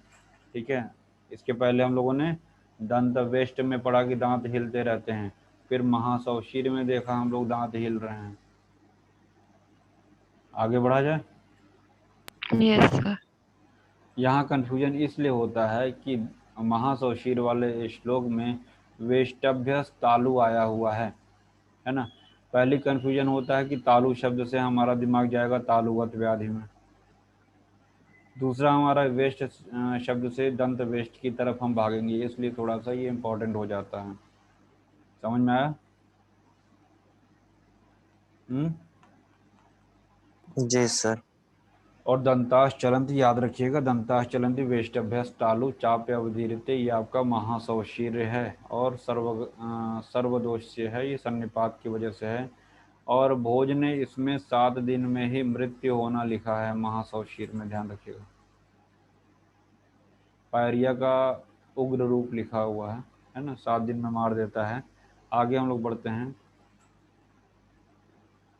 ठीक है। इसके पहले हम लोगों ने दंत वेष्ट में पढ़ा कि दांत हिलते रहते हैं, फिर महासौशीर में देखा हम लोग दांत हिल रहे हैं। आगे बढ़ा जाए। Yes, sir. यहाँ कन्फ्यूजन इसलिए होता है कि महासौशीर वाले श्लोक में वेष्टभ्य तालु आया हुआ है ना। पहली कन्फ्यूजन होता है कि तालु शब्द से हमारा दिमाग जाएगा तालुगत व्याधि में। दूसरा हमारा वेस्ट शब्द से दंत वेस्ट की तरफ हम भागेंगे, इसलिए थोड़ा सा ये इम्पोर्टेंट हो जाता है। समझ में आया? जी सर। और दंताश चलंती याद रखिएगा, दंताश चलंती वेष्टभ्यस तालु चाप्य अवधीरते, ये आपका महासौशीर है और सर्वदोष से है, ये सन्निपात की वजह से है। और भोज ने इसमें 7 दिन में ही मृत्यु होना लिखा है महासौशीर में, ध्यान रखिएगा। पायरिया का उग्र रूप लिखा हुआ है ना, 7 दिन में मार देता है। आगे हम लोग बढ़ते हैं।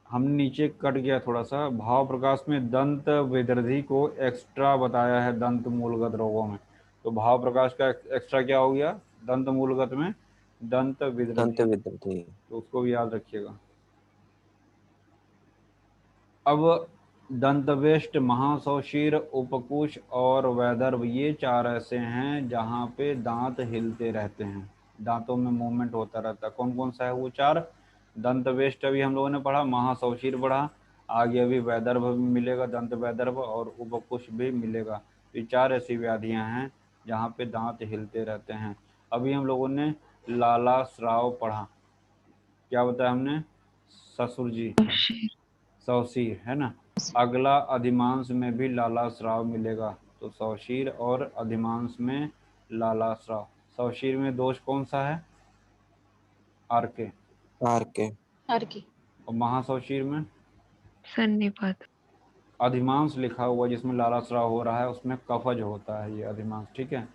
हमने नीचे कट गया थोड़ा सा, भाव प्रकाश में दंत विदर्धी को एक्स्ट्रा बताया है दंत मूलगत रोगों में। तो भाव प्रकाश का एक्स्ट्रा क्या हो गया दंत मूलगत में? दंत दंत विदर्धी, विद्युत। तो उसको भी याद रखिएगा। अब दंतवेष्ट, महासौशीर, उपकुश और वैदर्भ, ये 4 ऐसे हैं जहाँ पे दांत हिलते रहते हैं, दांतों में मूवमेंट होता रहता है। कौन कौन सा है वो 4? दंतवेष्ट अभी हम लोगों ने पढ़ा, महासौशीर पढ़ा, आगे अभी वैदर्भ भी मिलेगा, दंत वैदर्भ, और उपकुश भी मिलेगा। तो ये 4 ऐसी व्याधियाँ हैं जहाँ पे दांत हिलते रहते हैं। अभी हम लोगों ने लाला स्राव पढ़ा, क्या बताया हमने? ससुर जी, Shit. सौशीर है ना। अगला अधिमांश में भी लाला स्राव मिलेगा, तो सौशीर और अधिमांश में लाला स्राव। सौशीर में दोष कौन सा है? आर के। आर के। आर की। और महासौशीर में Sannipat. अधिमांश लिखा हुआ जिसमें लाला स्राव हो रहा है, उसमें कफज होता है ये अधिमांश, ठीक है।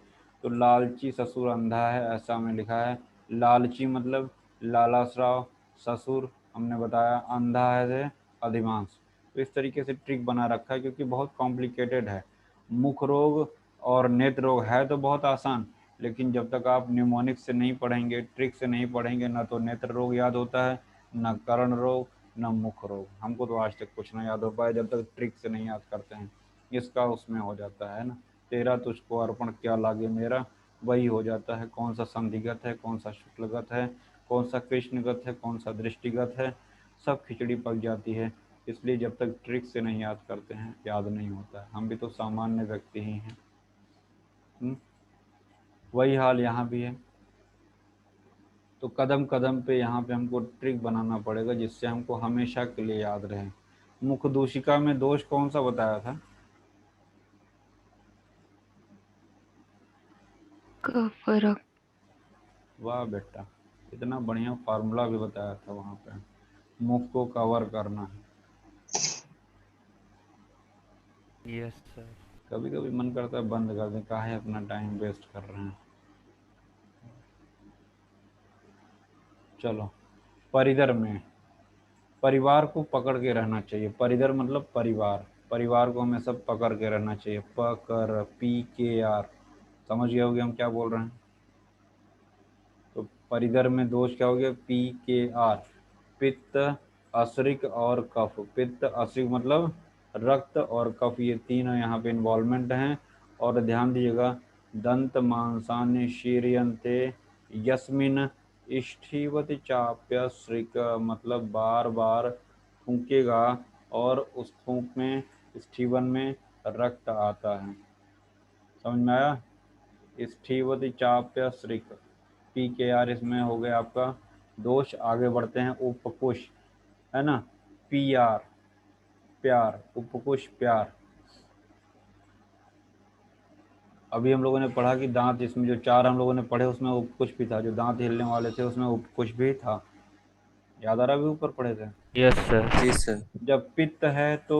तो लालची ससुर अंधा है, ऐसा में लिखा है। लालची मतलब लाला स्राव, ससुर हमने बताया अंधा है अधिमांश। तो इस तरीके से ट्रिक बना रखा है क्योंकि बहुत कॉम्प्लिकेटेड है। मुख रोग और नेत्र रोग है तो बहुत आसान, लेकिन जब तक आप न्यूमोनिक से नहीं पढ़ेंगे, ट्रिक से नहीं पढ़ेंगे, ना तो नेत्र रोग याद होता है, न कर्ण रोग, न मुख रोग। हमको तो आज तक कुछ ना याद हो पाया जब तक ट्रिक से नहीं याद करते हैं। इसका उसमें हो जाता है ना, तेरा तुझको अर्पण क्या लागे मेरा, वही हो जाता है। कौन सा संधिगत है, कौन सा शुक्लगत है, कौन सा कृष्णगत है, कौन सा दृष्टिगत है, सब खिचड़ी पक जाती है। इसलिए जब तक ट्रिक से नहीं याद करते हैं याद नहीं होता है। हम भी तो सामान्य व्यक्ति ही हैं। वही हाल यहाँ भी है। तो कदम कदम पे यहाँ पे हमको ट्रिक बनाना पड़ेगा जिससे हमको हमेशा के लिए याद रहे। मुख दूषिका में दोष कौन सा बताया था? Kafarak. वाह बेटा, इतना बढ़िया फार्मूला भी बताया था वहाँ पे, मुख को कवर करना है। Yes sir. कभी कभी मन करता है बंद कर दें, काहे अपना टाइम वेस्ट कर रहे हैं। चलो, परिधर में परिवार को पकड़ के रहना चाहिए। परिधर मतलब परिवार, परिवार को हमें सब पकड़ के रहना चाहिए। पकड़, PKR, समझ गए होगे हम क्या बोल रहे हैं। तो परिधर में दोष क्या हो गया? PKR, पित्त, अश्रिक और कफ। पित्त अश्रिक मतलब रक्त और कफ, ये तीनों यहाँ पे इन्वॉल्वमेंट हैं। और ध्यान दीजिएगा, दंत मांसान्य शीर्यन्ते यस्मिन इष्ठीवत चाप्य श्रिक, मतलब बार बार फूकेगा और उस फूंक में, स्टीवन में रक्त आता है। समझ में आया? स्टीवत चाप्य श्रिक, PKR इसमें हो गया आपका दोष। आगे बढ़ते हैं, उपकुश है ना, PR प्यार, उपकुश प्यार। अभी हम लोगों ने पढ़ा कि दांत, इसमें जो 4 हम लोगों ने पढ़े उसमें उपकुश भी था, जो दांत हिलने वाले थे उसमें उपकुश भी था। याद आ रहा है? अभी ऊपर पढ़े थे। Yes sir. जी सर। जब पित्त है तो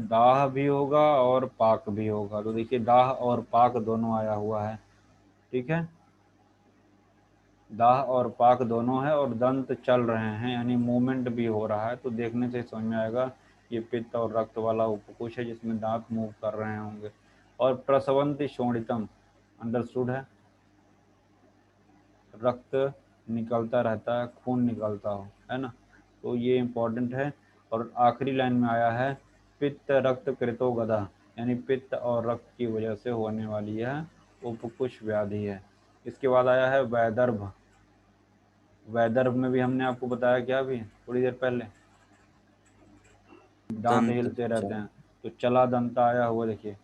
दाह भी होगा और पाक भी होगा। तो देखिए दाह और पाक दोनों आया हुआ है, ठीक है। दाह और पाक दोनों है और दंत चल रहे हैं, यानी मूवमेंट भी हो रहा है। तो देखने से समझ में आएगा ये पित्त और रक्त वाला उपकोष है जिसमें दांत मूव कर रहे होंगे। और प्रसवंती शोणितम, अंडरस्टूड है, रक्त निकलता रहता है, खून निकलता हो, है ना। तो ये इम्पोर्टेंट है। और आखिरी लाइन में आया है पित्त रक्त कृतो गदा, यानी पित्त और रक्त की वजह से होने वाली यह उपकुश व्याधि है। इसके बाद आया है वैदर्भ। वैदर्भ में भी हमने आपको बताया क्या अभी थोड़ी देर पहले, दांत दंत हिलते रहते चल। हैं। तो चला दंता आया हुआ, देखिए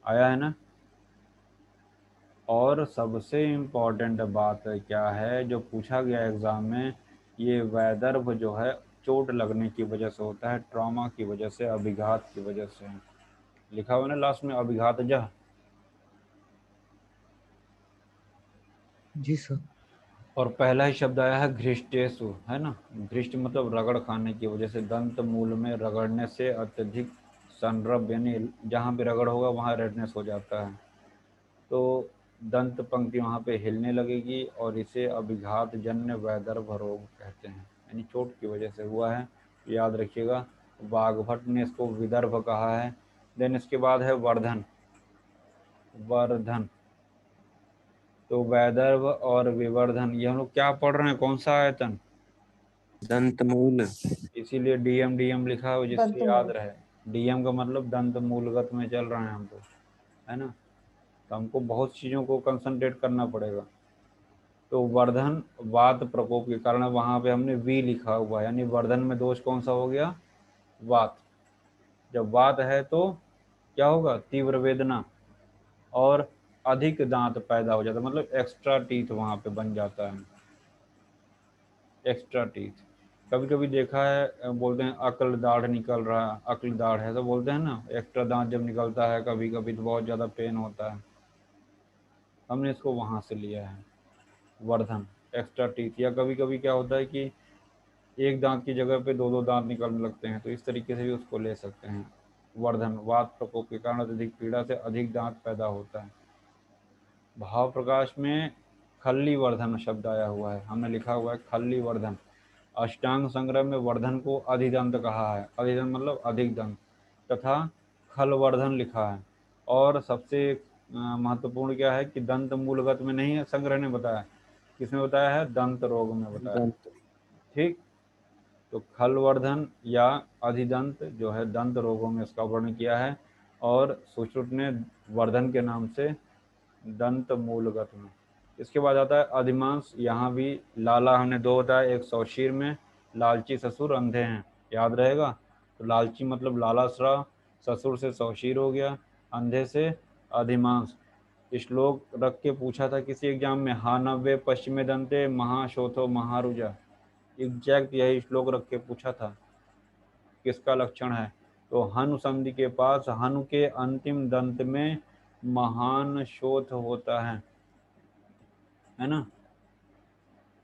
आया है ना। और सबसे इम्पोर्टेंट बात क्या है जो पूछा गया एग्जाम में, ये वैदर्भ जो है चोट लगने की वजह से होता है, ट्रॉमा की वजह से, अभिघात की वजह से। लिखा हुआ ना लास्ट में, अभिघातजः। जी सर। और पहला ही शब्द आया है घृष्टेशु, है ना। घृष्ट मतलब रगड़ खाने की वजह से, दंत मूल में रगड़ने से अत्यधिक संरभ, यानी जहाँ भी रगड़ होगा वहाँ रेडनेस हो जाता है। तो दंत पंक्ति वहाँ पे हिलने लगेगी और इसे अभिघात जन्य वैदर्भ रोग कहते हैं, यानी चोट की वजह से हुआ है। याद रखिएगा। वाग्भट ने इसको विदर्भ कहा है। देन इसके बाद है वर्धन। वर्धन, तो वैदर्भ और विवर्धन, ये हम लोग क्या पढ़ रहे हैं, कौन सा आयतन? दंत मूल। इसीलिए डीएम डीएम लिखा हो जिससे याद दंतमूल। रहे। डीएम का मतलब दंत मूलगत में चल रहे हैं हम तो, है ना। तो हमको बहुत चीज़ों को कंसंट्रेट करना पड़ेगा। तो वर्धन वात प्रकोप के कारण, वहाँ पे हमने वी लिखा हुआ है, यानी वर्धन में दोष कौन सा हो गया? वात। जब वात है तो क्या होगा? तीव्र वेदना और अधिक दांत पैदा हो जाता है, मतलब एक्स्ट्रा टीथ वहाँ पे बन जाता है, एक्स्ट्रा टीथ। कभी कभी देखा है बोलते हैं अक्ल दाढ़ निकल रहा है, अक्ल दाढ़ है तो बोलते हैं ना, एक्स्ट्रा दांत जब निकलता है कभी कभी तो बहुत ज़्यादा पेन होता है। हमने इसको वहाँ से लिया है, वर्धन, एक्स्ट्रा टीथ। या कभी कभी क्या होता है कि एक दांत की जगह पे दो दो दांत निकलने लगते हैं, तो इस तरीके से भी उसको ले सकते हैं। वर्धन, वात प्रकोप के कारण अत्यधिक पीड़ा से अधिक दांत पैदा होता है। भाव प्रकाश में खल्ली वर्धन शब्द आया हुआ है, हमने लिखा हुआ है खल्ली वर्धन। अष्टांग संग्रह में वर्धन को अधिदंत कहा है, अधिदंत मतलब अधिक दंत, तथा खलवर्धन लिखा है। और सबसे महत्वपूर्ण क्या है कि दंत मूलगत में नहीं है, संग्रह ने बताया, किसमें बताया है? दंत रोग में बताया, दंत। ठीक। तो खलवर्धन या अधिदंत जो है दंत रोगों में इसका वर्णन किया है। और सुश्रुत ने वर्धन के नाम से दंत मूलगत में। इसके बाद आता है अधिमांस। यहाँ भी लाला हमने दो बताया, एक सौशीर में लालची ससुर अंधे हैं, याद रहेगा। तो लालची मतलब लालाश्रा, ससुर से सौशीर हो गया, अंधे से अधिमांस। श्लोक रख के पूछा था किसी एग्जाम में, हा नव्य पश्चिमे दंते महाशोथो महारुजा, एग्जैक्ट यही श्लोक रख के पूछा था, किसका लक्षण है? तो हनु संधि के पास हनु के अंतिम दंत में महान शोथ होता है ना।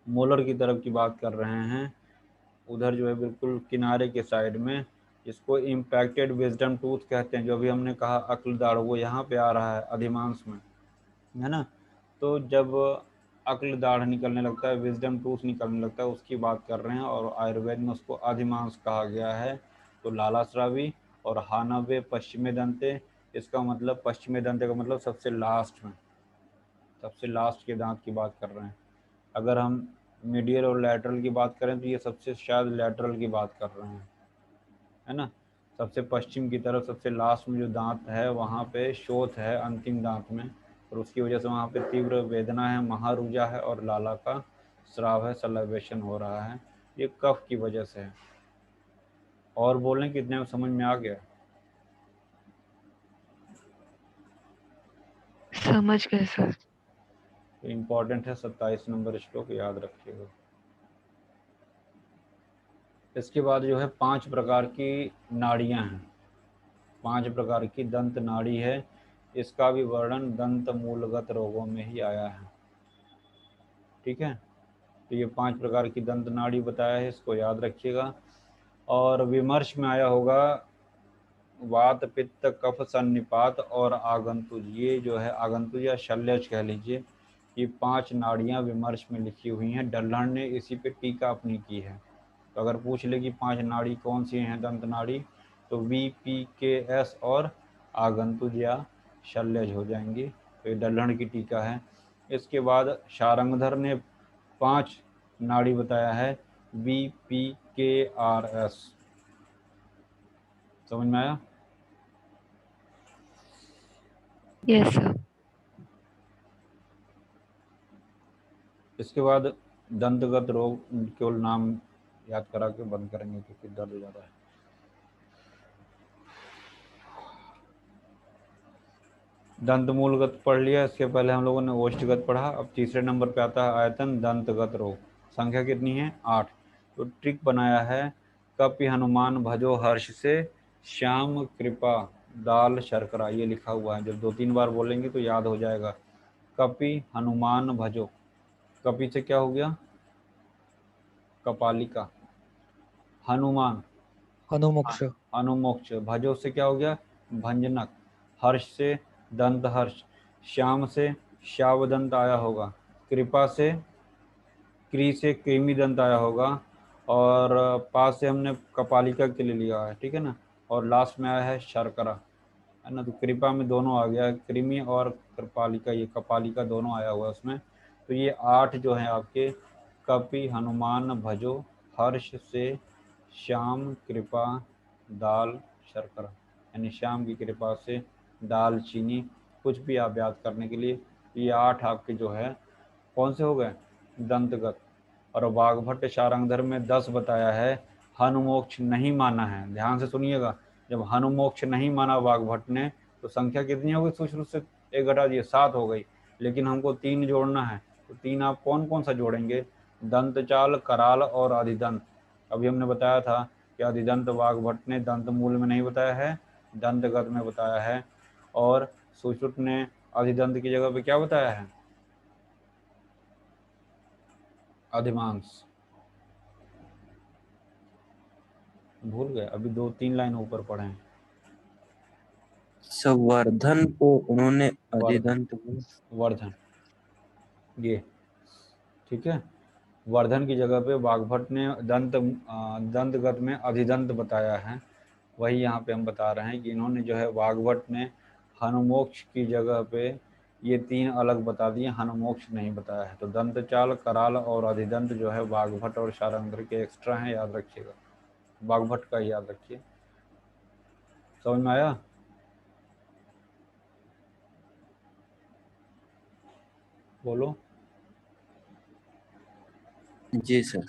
मोलर की तरफ की बात कर रहे हैं, उधर जो है बिल्कुल किनारे के साइड में, इसको इम्पैक्टेड विजडम टूथ कहते हैं। जो भी हमने कहा अक्ल दाढ़, वो यहाँ पे आ रहा है अधिमांस में, है ना। तो जब अक्ल दाढ़ निकलने लगता है, विजडम टूथ निकलने लगता है, उसकी बात कर रहे हैं। और आयुर्वेद में उसको अधिमांस कहा गया है। तो लालाश्रावी और हानव्य पश्चिमी दंते, इसका मतलब पश्चिमी दंते का मतलब सबसे लास्ट में, सबसे लास्ट के दांत की बात कर रहे हैं। अगर हम मीडियल और लैटरल की बात करें तो ये सबसे शायद लैटरल की बात कर रहे हैं, है ना। सबसे पश्चिम की तरफ सबसे लास्ट में जो दांत है वहाँ पे शोथ है अंतिम दांत में, और उसकी वजह से वहाँ पे तीव्र वेदना है, महारुजा है और लाला का स्राव है, सलाइवेशन हो रहा है। ये कफ की वजह से है। और बोलें कितने में समझ में आ गया? समझ गए सर। तो इम्पॉर्टेंट है 27 नंबर श्लोक, याद रखिएगा। इसके बाद जो है 5 प्रकार की नाड़ियाँ हैं, 5 प्रकार की दंत नाड़ी है। इसका भी वर्णन दंत मूलगत रोगों में ही आया है। ठीक है, तो ये 5 प्रकार की दंत नाड़ी बताया है, इसको याद रखिएगा। और विमर्श में आया होगा वात पित्त कफ सन्निपात और आगंतुज, ये जो है आगंतुज या शल्यज कह लीजिए, ये 5 नाड़ियां विमर्श में लिखी हुई हैं। डल्हन ने इसी पे टीका अपनी की है। तो अगर पूछ ले कि 5 नाड़ी कौन सी हैं दंत नाड़ी, तो वी पी के एस और आगंतुज या शल्यज हो जाएंगी। तो ये डल्हन की टीका है। इसके बाद शारंगधर ने 5 नाड़ी बताया है, वी पी के आर एस। समझ में आया? Yes sir. इसके बाद दंतगत रोग, केवल नाम याद करा के बंद करेंगे क्योंकि दर्द ज़्यादा है। दंत मूलगत पढ़ लिया, इसके पहले हम लोगों ने ओष्ठगत पढ़ा। अब तीसरे नंबर पे आता है आयतन दंतगत रोग। संख्या कितनी है? 8। तो ट्रिक बनाया है, कपि हनुमान भजो हर्ष से, श्याम कृपा दाल शर्करा, ये लिखा हुआ है। जब 2-3 बार बोलेंगे तो याद हो जाएगा। कपि हनुमान भजो, कपि से क्या हो गया? कपालिका। हनुमान अनुमोक्ष। अनुमोक्ष। भजो से क्या हो गया? भंजनक। हर्ष से दंत हर्ष। श्याम से श्यावदंत आया होगा। कृपा से क्री से कृमि दंत आया होगा। और पास से हमने कपालिका के लिए लिया है, ठीक है ना। और लास्ट में आया है शर्करा, है ना। तो कृपा में दोनों आ गया, कृमि और कृपालिका, ये कपालिका दोनों आया हुआ है उसमें। तो ये 8 जो हैं आपके, कपि हनुमान भजो हर्ष से श्याम कृपा दाल शर्करा, यानी श्याम की कृपा से दाल चीनी, कुछ भी आप याद करने के लिए। ये 8 आपके जो है कौन से हो गए? दंतगत। और वाग्भट शारंगधर में 10 बताया है। हनुमोक्ष नहीं माना है, ध्यान से सुनिएगा। जब हनुमोक्ष नहीं माना वाग्भट ने, तो संख्या कितनी हो गई? सूक्ष्म से 1 घटा दिए, 7 हो गई। लेकिन हमको 3 जोड़ना है, तो 3 आप कौन कौन सा जोड़ेंगे? दंतचाल, कराल और अधिदंत। अभी हमने बताया था कि अधिदंत वाग्भट ने दंत मूल में नहीं बताया है, दंतगत में बताया है। और सुश्रुत ने अधिदंत की जगह पे क्या बताया है? अधिमांस। भूल गए? अभी 2-3 लाइन ऊपर पढ़े हैं। संवर्धन को उन्होंने वर्धन, अधिदंत वर्धन, ये ठीक है। वर्धन की जगह पे वाग्भट ने दंतगत में अधिदंत बताया है। वही यहाँ पे हम बता रहे हैं कि इन्होंने जो है वाग्भट ने हनुमोक्ष की जगह पे ये 3 अलग बता दिए, हनुमोक्ष नहीं बताया है। तो दंतचाल, कराल और अधिदंत जो है वाग्भट और शारंगधर के एक्स्ट्रा हैं, याद रखिएगा। वाग्भट का ही याद रखिए। समझ में आया? बोलो। जी सर।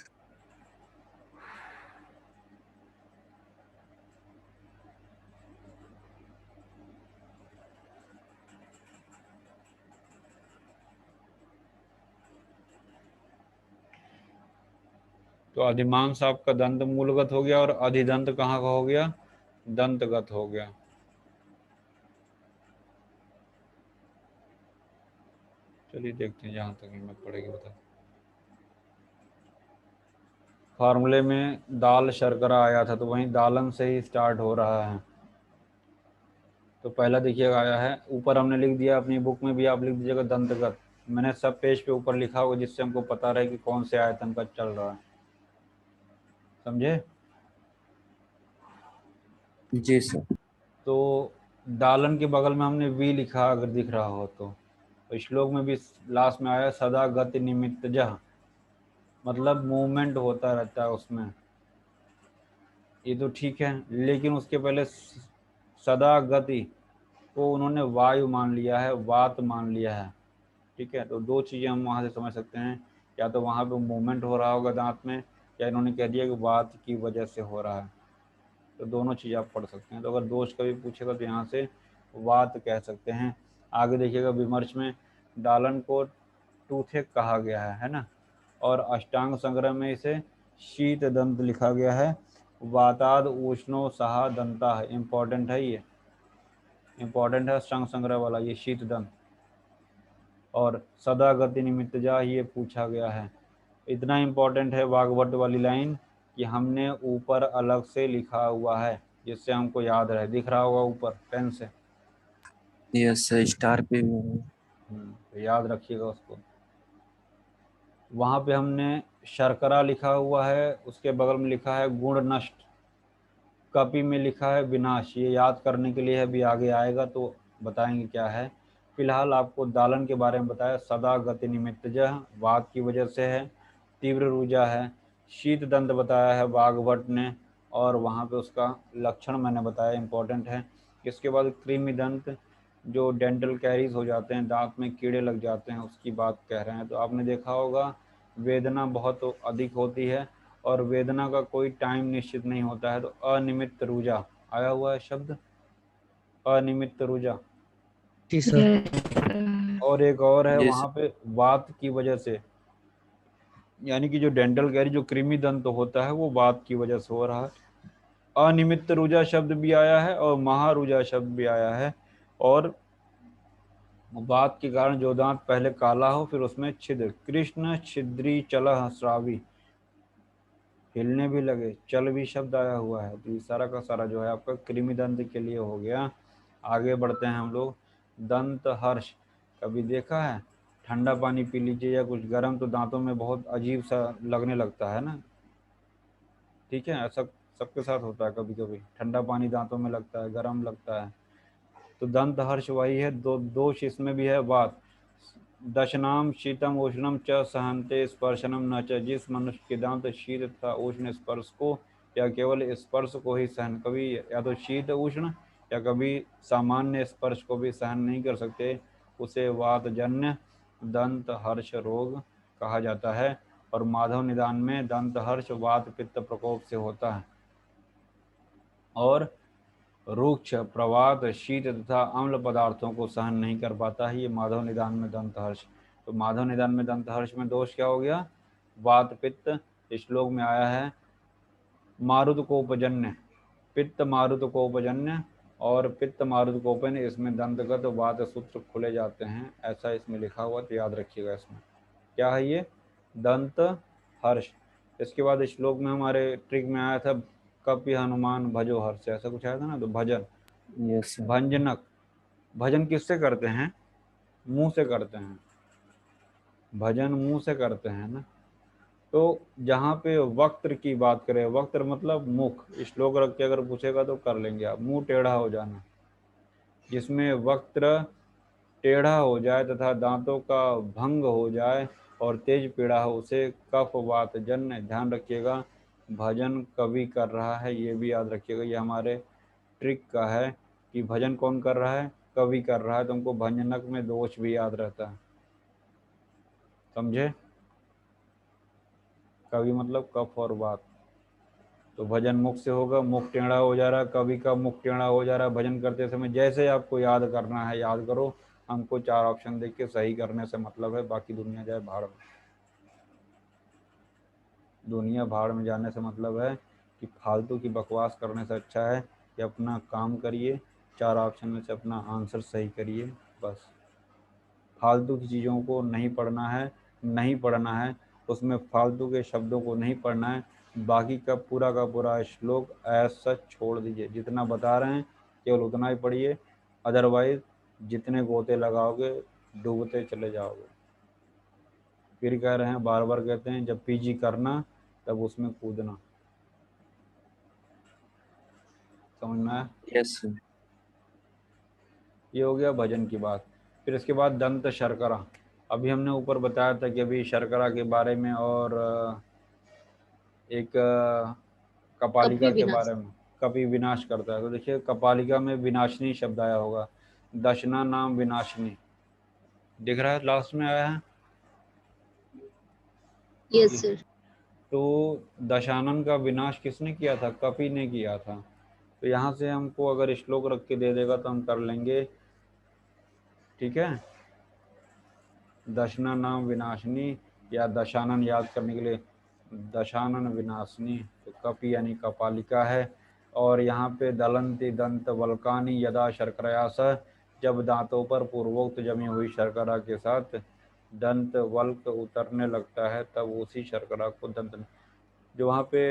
तो अधिमांस आपका दंत मूलगत हो गया और अधिदंत कहाँ का हो गया? दंतगत हो गया। चलिए देखते हैं जहाँ तक हिम्मत पड़ेगी बता। फार्मूले में दाल शर्करा आया था, तो वहीं दालन से ही स्टार्ट हो रहा है। तो पहला देखिएगा आया है, ऊपर हमने लिख दिया, अपनी बुक में भी आप लिख दीजिएगा दंतगत। मैंने सब पेज पे ऊपर लिखा होगा जिससे हमको पता रहे कि कौन से आयतन का चल रहा है। समझे? जी सर। तो दालन के बगल में हमने वी लिखा, अगर दिख रहा हो तो श्लोक में भी लास्ट में आया सदा गति निमित्तजः, मतलब मूवमेंट होता रहता है उसमें। ये तो ठीक है, लेकिन उसके पहले सदा गति को उन्होंने वायु मान लिया है, वात मान लिया है। ठीक है, तो 2 चीज़ें हम वहाँ से समझ सकते हैं, या तो वहाँ पे मूवमेंट हो रहा होगा दांत में, या इन्होंने कह दिया कि वात की वजह से हो रहा है। तो दोनों चीज़ आप पढ़ सकते हैं। तो अगर दोष कभी पूछेगा तो यहाँ से वात कह सकते हैं। आगे देखिएगा विमर्श में दालन को टूथे कहा गया है ना। और अष्टांग संग्रह में इसे शीत दंत लिखा गया है। वाताद उष्णो सहा दंता है, इम्पॉर्टेंट है ये। इंपॉर्टेंट है संग संग्रह वाला, ये शीत दंत। और सदा गति निमित्तजा ये पूछा गया है। इतना इम्पोर्टेंट है वाग्भट वाली लाइन कि हमने ऊपर अलग से लिखा हुआ है जिससे हमको याद रहे। दिख रहा होगा ऊपर पेन से। यस सर, स्टार पे भी है। तो याद रखिएगा उसको। वहाँ पे हमने शर्करा लिखा हुआ है, उसके बगल में लिखा है गुण नष्ट, कपि में लिखा है विनाश। ये याद करने के लिए है, अभी आगे आएगा तो बताएंगे क्या है। फिलहाल आपको दालन के बारे में बताया। सदा गति निमित्तजः वात की वजह से है, तीव्र रुजा है। शीत दंत बताया है वाग्भट ने, और वहाँ पे उसका लक्षण मैंने बताया, इंपॉर्टेंट है। इसके बाद कृमि दंत, जो डेंटल कैरीज हो जाते हैं, दांत में कीड़े लग जाते हैं, उसकी बात कह रहे हैं। तो आपने देखा होगा वेदना बहुत अधिक होती है और वेदना का कोई टाइम निश्चित नहीं होता है। तो अनियमित रुजा आया हुआ है शब्द, अनियमित रुजा। जी सर। Yes, sir. और एक और है जी वहाँ सर। पे वात की वजह से, यानी कि जो डेंटल कैरी जो कृमि दंत होता है वो वात की वजह से हो रहा है। अनियमित रुजा शब्द भी आया है और महारुजा शब्द भी आया है। और वात के कारण जो दांत पहले काला हो फिर उसमें छिद्र, कृष्ण छिद्री चलह श्रावी, हिलने भी लगे, चल भी शब्द आया हुआ है। तो ये सारा का सारा जो है आपका कृमि दंत के लिए हो गया। आगे बढ़ते हैं हम लोग। दंत हर्ष, कभी देखा है ठंडा पानी पी लीजिए या कुछ गर्म तो दांतों में बहुत अजीब सा लगने लगता है ना। ठीक है, ऐसा सबके साथ होता है। कभी कभी ठंडा पानी दांतों में लगता है, गर्म लगता है। तो दंत हर्ष वही है। दोष इसमें भी है वात। दशनाम शीतम उष्णम च सहन्ते स्पर्शनम न च, जिस मनुष्य के दांत शीत तथा उष्ण स्पर्श को या केवल स्पर्श को ही सहन, कभी या तो शीत उष्ण या कभी सामान्य स्पर्श को भी सहन नहीं कर सकते, उसे वातजन्य दंत हर्ष रोग कहा जाता है। और माधव निदान में दंत हर्ष वात पित्त प्रकोप से होता है। और रुक्ष प्रवात शीत तथा अम्ल पदार्थों को सहन नहीं कर पाता है, ये माधव निदान में दंतहर्ष। तो माधव निदान में दंतहर्ष में दोष क्या हो गया, वात पित्त। श्लोक में आया है मारुत को उपजन्य, पित्त मारुत को उपजन्य और पित्त मारुत को उपजन्य, इसमें दंतगत वात सूत्र खुले जाते हैं, ऐसा इसमें लिखा हुआ। तो याद रखिएगा इसमें क्या है ये दंत हर्ष। इसके बाद श्लोक में हमारे ट्रिक में आया था कपि हनुमान भजो हर्ष, ऐसा कुछ आया था ना। तो भजन, यस सर। भंजनक, भजन किससे करते हैं, मुंह से करते हैं, भजन मुंह से करते हैं ना। तो जहाँ पे वक्त्र की बात करें, वक्त्र मतलब मुख, श्लोक रख के अगर पूछेगा तो कर लेंगे आप, मुंह टेढ़ा हो जाना। जिसमें वक्त्र टेढ़ा हो जाए तथा दांतों का भंग हो जाए और तेज पीड़ा हो, उसे कफ वात जन्य, ध्यान रखिएगा। भजन कवि कर रहा है, ये भी याद रखिएगा। ये हमारे ट्रिक का है कि भजन कौन कर रहा है, कवि कर रहा है। तो हमको भंजनक में दोष भी याद रहता है, समझे। कवि मतलब कफ और वात। तो भजन मुख से होगा, मुख टेढ़ा हो जा रहा है, कवि का मुख टेढ़ा हो जा रहा है। भजन करते समय जैसे आपको याद करना है याद करो, हमको 4 ऑप्शन देख के सही करने से मतलब है, बाकी दुनिया जाए भाड़ में। दुनिया भाड़ में जाने से मतलब है कि फालतू की बकवास करने से अच्छा है कि अपना काम करिए, 4 ऑप्शन में से अपना आंसर सही करिए बस। फालतू की चीज़ों को नहीं पढ़ना है, नहीं पढ़ना है, उसमें फालतू के शब्दों को नहीं पढ़ना है। बाकी का पूरा श्लोक ऐसा छोड़ दीजिए, जितना बता रहे हैं केवल उतना ही पढ़िए, अदरवाइज जितने गोते लगाओगे डूबते चले जाओगे। फिर कह रहे हैं, बार बार कहते हैं, जब पीजी करना तब उसमें कूदना, समझना है। Yes sir. ये हो गया भजन की बात। फिर इसके बाद दंत शर्करा। अभी हमने ऊपर बताया था कि अभी शर्करा के बारे में और एक कपालिका कभी के विनाश। बारे में, कभी विनाश करता है। तो देखिए कपालिका में विनाशिनी शब्द आया होगा, दशना नाम विनाशिनी, दिख रहा है लास्ट में आया है। Yes sir. तो दशानन का विनाश किसने किया था, कपि ने किया था। तो यहाँ से हमको अगर श्लोक रख के दे देगा तो हम कर लेंगे, ठीक है। दशना नाम विनाशिनी या दशानन याद करने के लिए दशानन विनाशिनी। तो कपि यानी कपालिका है। और यहाँ पे दलंती दंत वल्कानी यदा शर्करया सह, जब दांतों पर पूर्वोक्त जमी हुई शर्करा के साथ दंत वल्क उतरने लगता है तब उसी शर्करा को दंत, जो वहाँ पे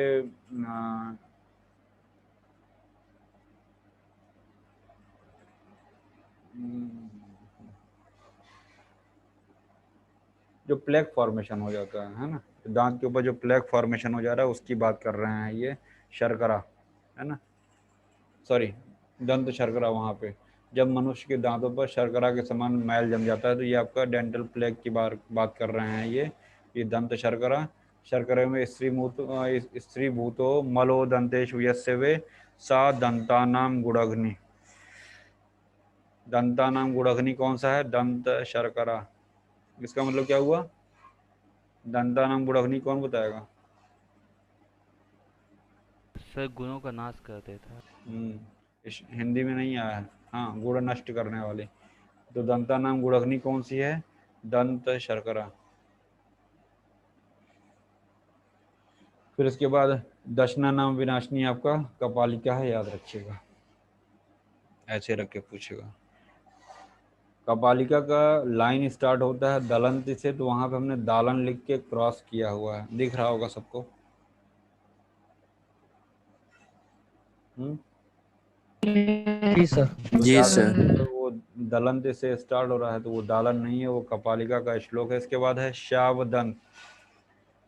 जो प्लेक फॉर्मेशन हो जाता है ना, दांत के ऊपर जो प्लेक फॉर्मेशन हो जा रहा है उसकी बात कर रहे हैं ये शर्करा, है ना, सॉरी दंत शर्करा। वहाँ पे जब मनुष्य के दांतों पर शर्करा के समान मैल जम जाता है तो ये आपका डेंटल प्लेक की बात कर रहे हैं ये दंत शर्करा। शर्करे में स्त्री भूतो मलो दंतेषु यस्य वे सा दंतानाम गुड़घ्नि। दंतानाम गुड़घ्नि कौन सा है? दंत शर्करा। इसका मतलब क्या हुआ? दंतानाम गुड़घ्नि कौन बताएगा? सर गुणों का नाश कर देता है। हिंदी में नहीं आया है। हाँ, गुण नष्ट करने वाली। तो दंतानाम गुड़घ्नि कौन सी है? दंत शर्करा। फिर इसके बाद दशना नाम विनाशनी आपका कपालिका है, याद रखिएगा, ऐसे रख के पूछेगा। कपालिका का लाइन स्टार्ट होता है दलंत से, तो वहां पे हमने दालन लिख के क्रॉस किया हुआ है, दिख रहा होगा सबको। जी सर। तो जी याद सर। रखिएगा वो दलंत से स्टार्ट हो रहा है तो वो दालन नहीं है, वो कपालिका का श्लोक है। इसके बाद है श्यावदंत।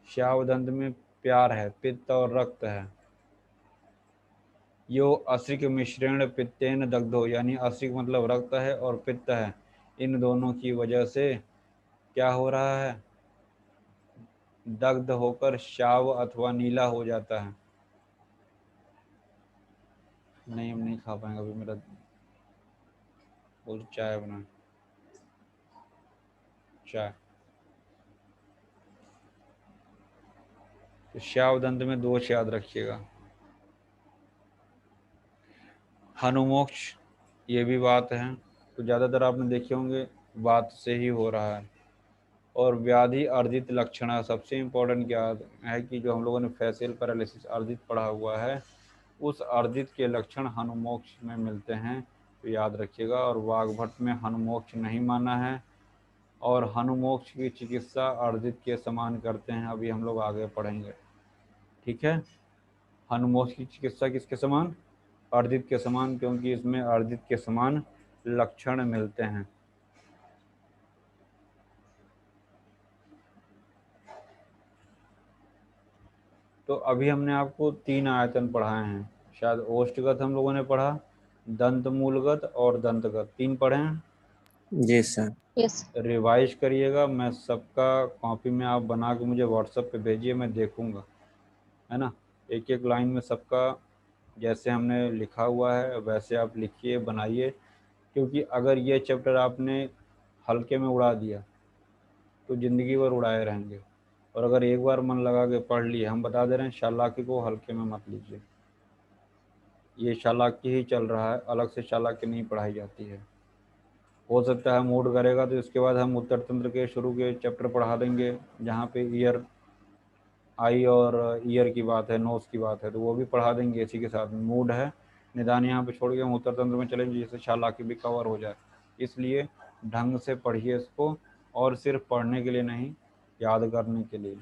श्यावदंत में प्यार है, पित्त और रक्त है। यो असिक मिश्रण पित्तेन दग्धो, यानी असिक मतलब रक्त है और पित्त है, इन दोनों की वजह से क्या हो रहा है? दग्ध होकर श्याव अथवा नीला हो जाता है। नहीं, हम नहीं खा पाएंगे अभी, मेरा बोल चाय बना, चाय। तो श्यावदंत में दोष याद रखिएगा। हनुमोक्ष, ये भी बात है, तो ज़्यादातर आपने देखे होंगे बात से ही हो रहा है। और व्याधि अर्जित लक्षण, सबसे इम्पोर्टेंट क्या है कि जो हम लोगों ने फेशियल पैरालिसिस अर्जित पढ़ा हुआ है, उस अर्जित के लक्षण हनुमोक्ष में मिलते हैं, तो याद रखिएगा। और वाग्भट में हनुमोक्ष नहीं माना है, और हनुमोक्ष की चिकित्सा अर्जित के समान करते हैं, अभी हम लोग आगे पढ़ेंगे, ठीक है। हनुमोक्ष की चिकित्सा किसके समान? अर्जित के समान, क्योंकि इसमें अर्जित के समान लक्षण मिलते हैं। तो अभी हमने आपको 3 आयतन पढ़ाए हैं, शायद ओष्ठगत हम लोगों ने पढ़ा, दंत मूलगत और दंतगत, 3 पढ़े हैं। जी सर। यस। रिवाइज करिएगा, मैं सबका कॉपी में आप बना के मुझे व्हाट्सएप पे भेजिए, मैं देखूंगा, है ना। एक एक लाइन में सबका जैसे हमने लिखा हुआ है वैसे आप लिखिए, बनाइए, क्योंकि अगर ये चैप्टर आपने हल्के में उड़ा दिया तो ज़िंदगी भर उड़ाए रहेंगे। और अगर एक बार मन लगा के पढ़ लिए, हम बता दे रहे हैं चालाकी को हल्के में मत लीजिए, ये चालाकी ही चल रहा है, अलग से चालाकी नहीं पढ़ाई जाती है। हो सकता है मूड करेगा तो इसके बाद हम उत्तर तंत्र के शुरू के चैप्टर पढ़ा देंगे, जहाँ पे ईयर, आई और ईयर की बात है, नोज की बात है, तो वो भी पढ़ा देंगे इसी के साथ। मूड है, निदान यहाँ पे छोड़ के हम उत्तर तंत्र में चलेंगे जिससे चालाकी भी कवर हो जाए। इसलिए ढंग से पढ़िए इसको, और सिर्फ पढ़ने के लिए नहीं, याद करने के लिए।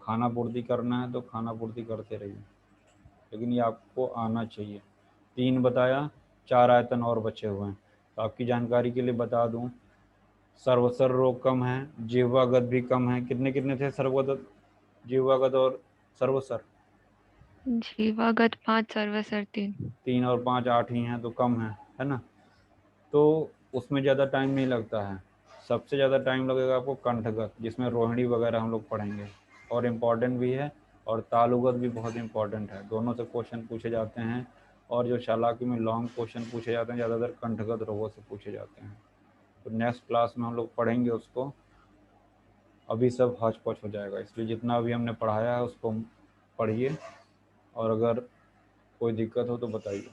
खाना पूर्ति करना है तो खाना पूर्ति करते रहिए, लेकिन ये आपको आना चाहिए। 3 बताया, 4 आयतन और बचे हुए हैं। तो आपकी जानकारी के लिए बता दूं, सर्वसर रोग कम है, जिह्वागत भी कम है। कितने कितने थे सर्वगत, जिह्वागत और सर्वसर? जीवागत 5, सर्वसर 3। 3 और 5 8 ही हैं, तो कम है ना। तो उसमें ज़्यादा टाइम नहीं लगता है। सबसे ज़्यादा टाइम लगेगा आपको कंठगत, जिसमें रोहिणी वगैरह हम लोग पढ़ेंगे, और इम्पॉर्टेंट भी है, और तालुगत भी बहुत इम्पॉर्टेंट है। दोनों से क्वेश्चन पूछे जाते हैं, और जो चालाकी में लॉन्ग क्वेश्चन पूछे जाते हैं ज़्यादातर कंठगत रोगों से पूछे जाते हैं। तो नेक्स्ट क्लास में हम लोग पढ़ेंगे उसको, अभी सब हौच पौच हो जाएगा, इसलिए जितना भी हमने पढ़ाया है उसको पढ़िए, और अगर कोई दिक्कत हो तो बताइए।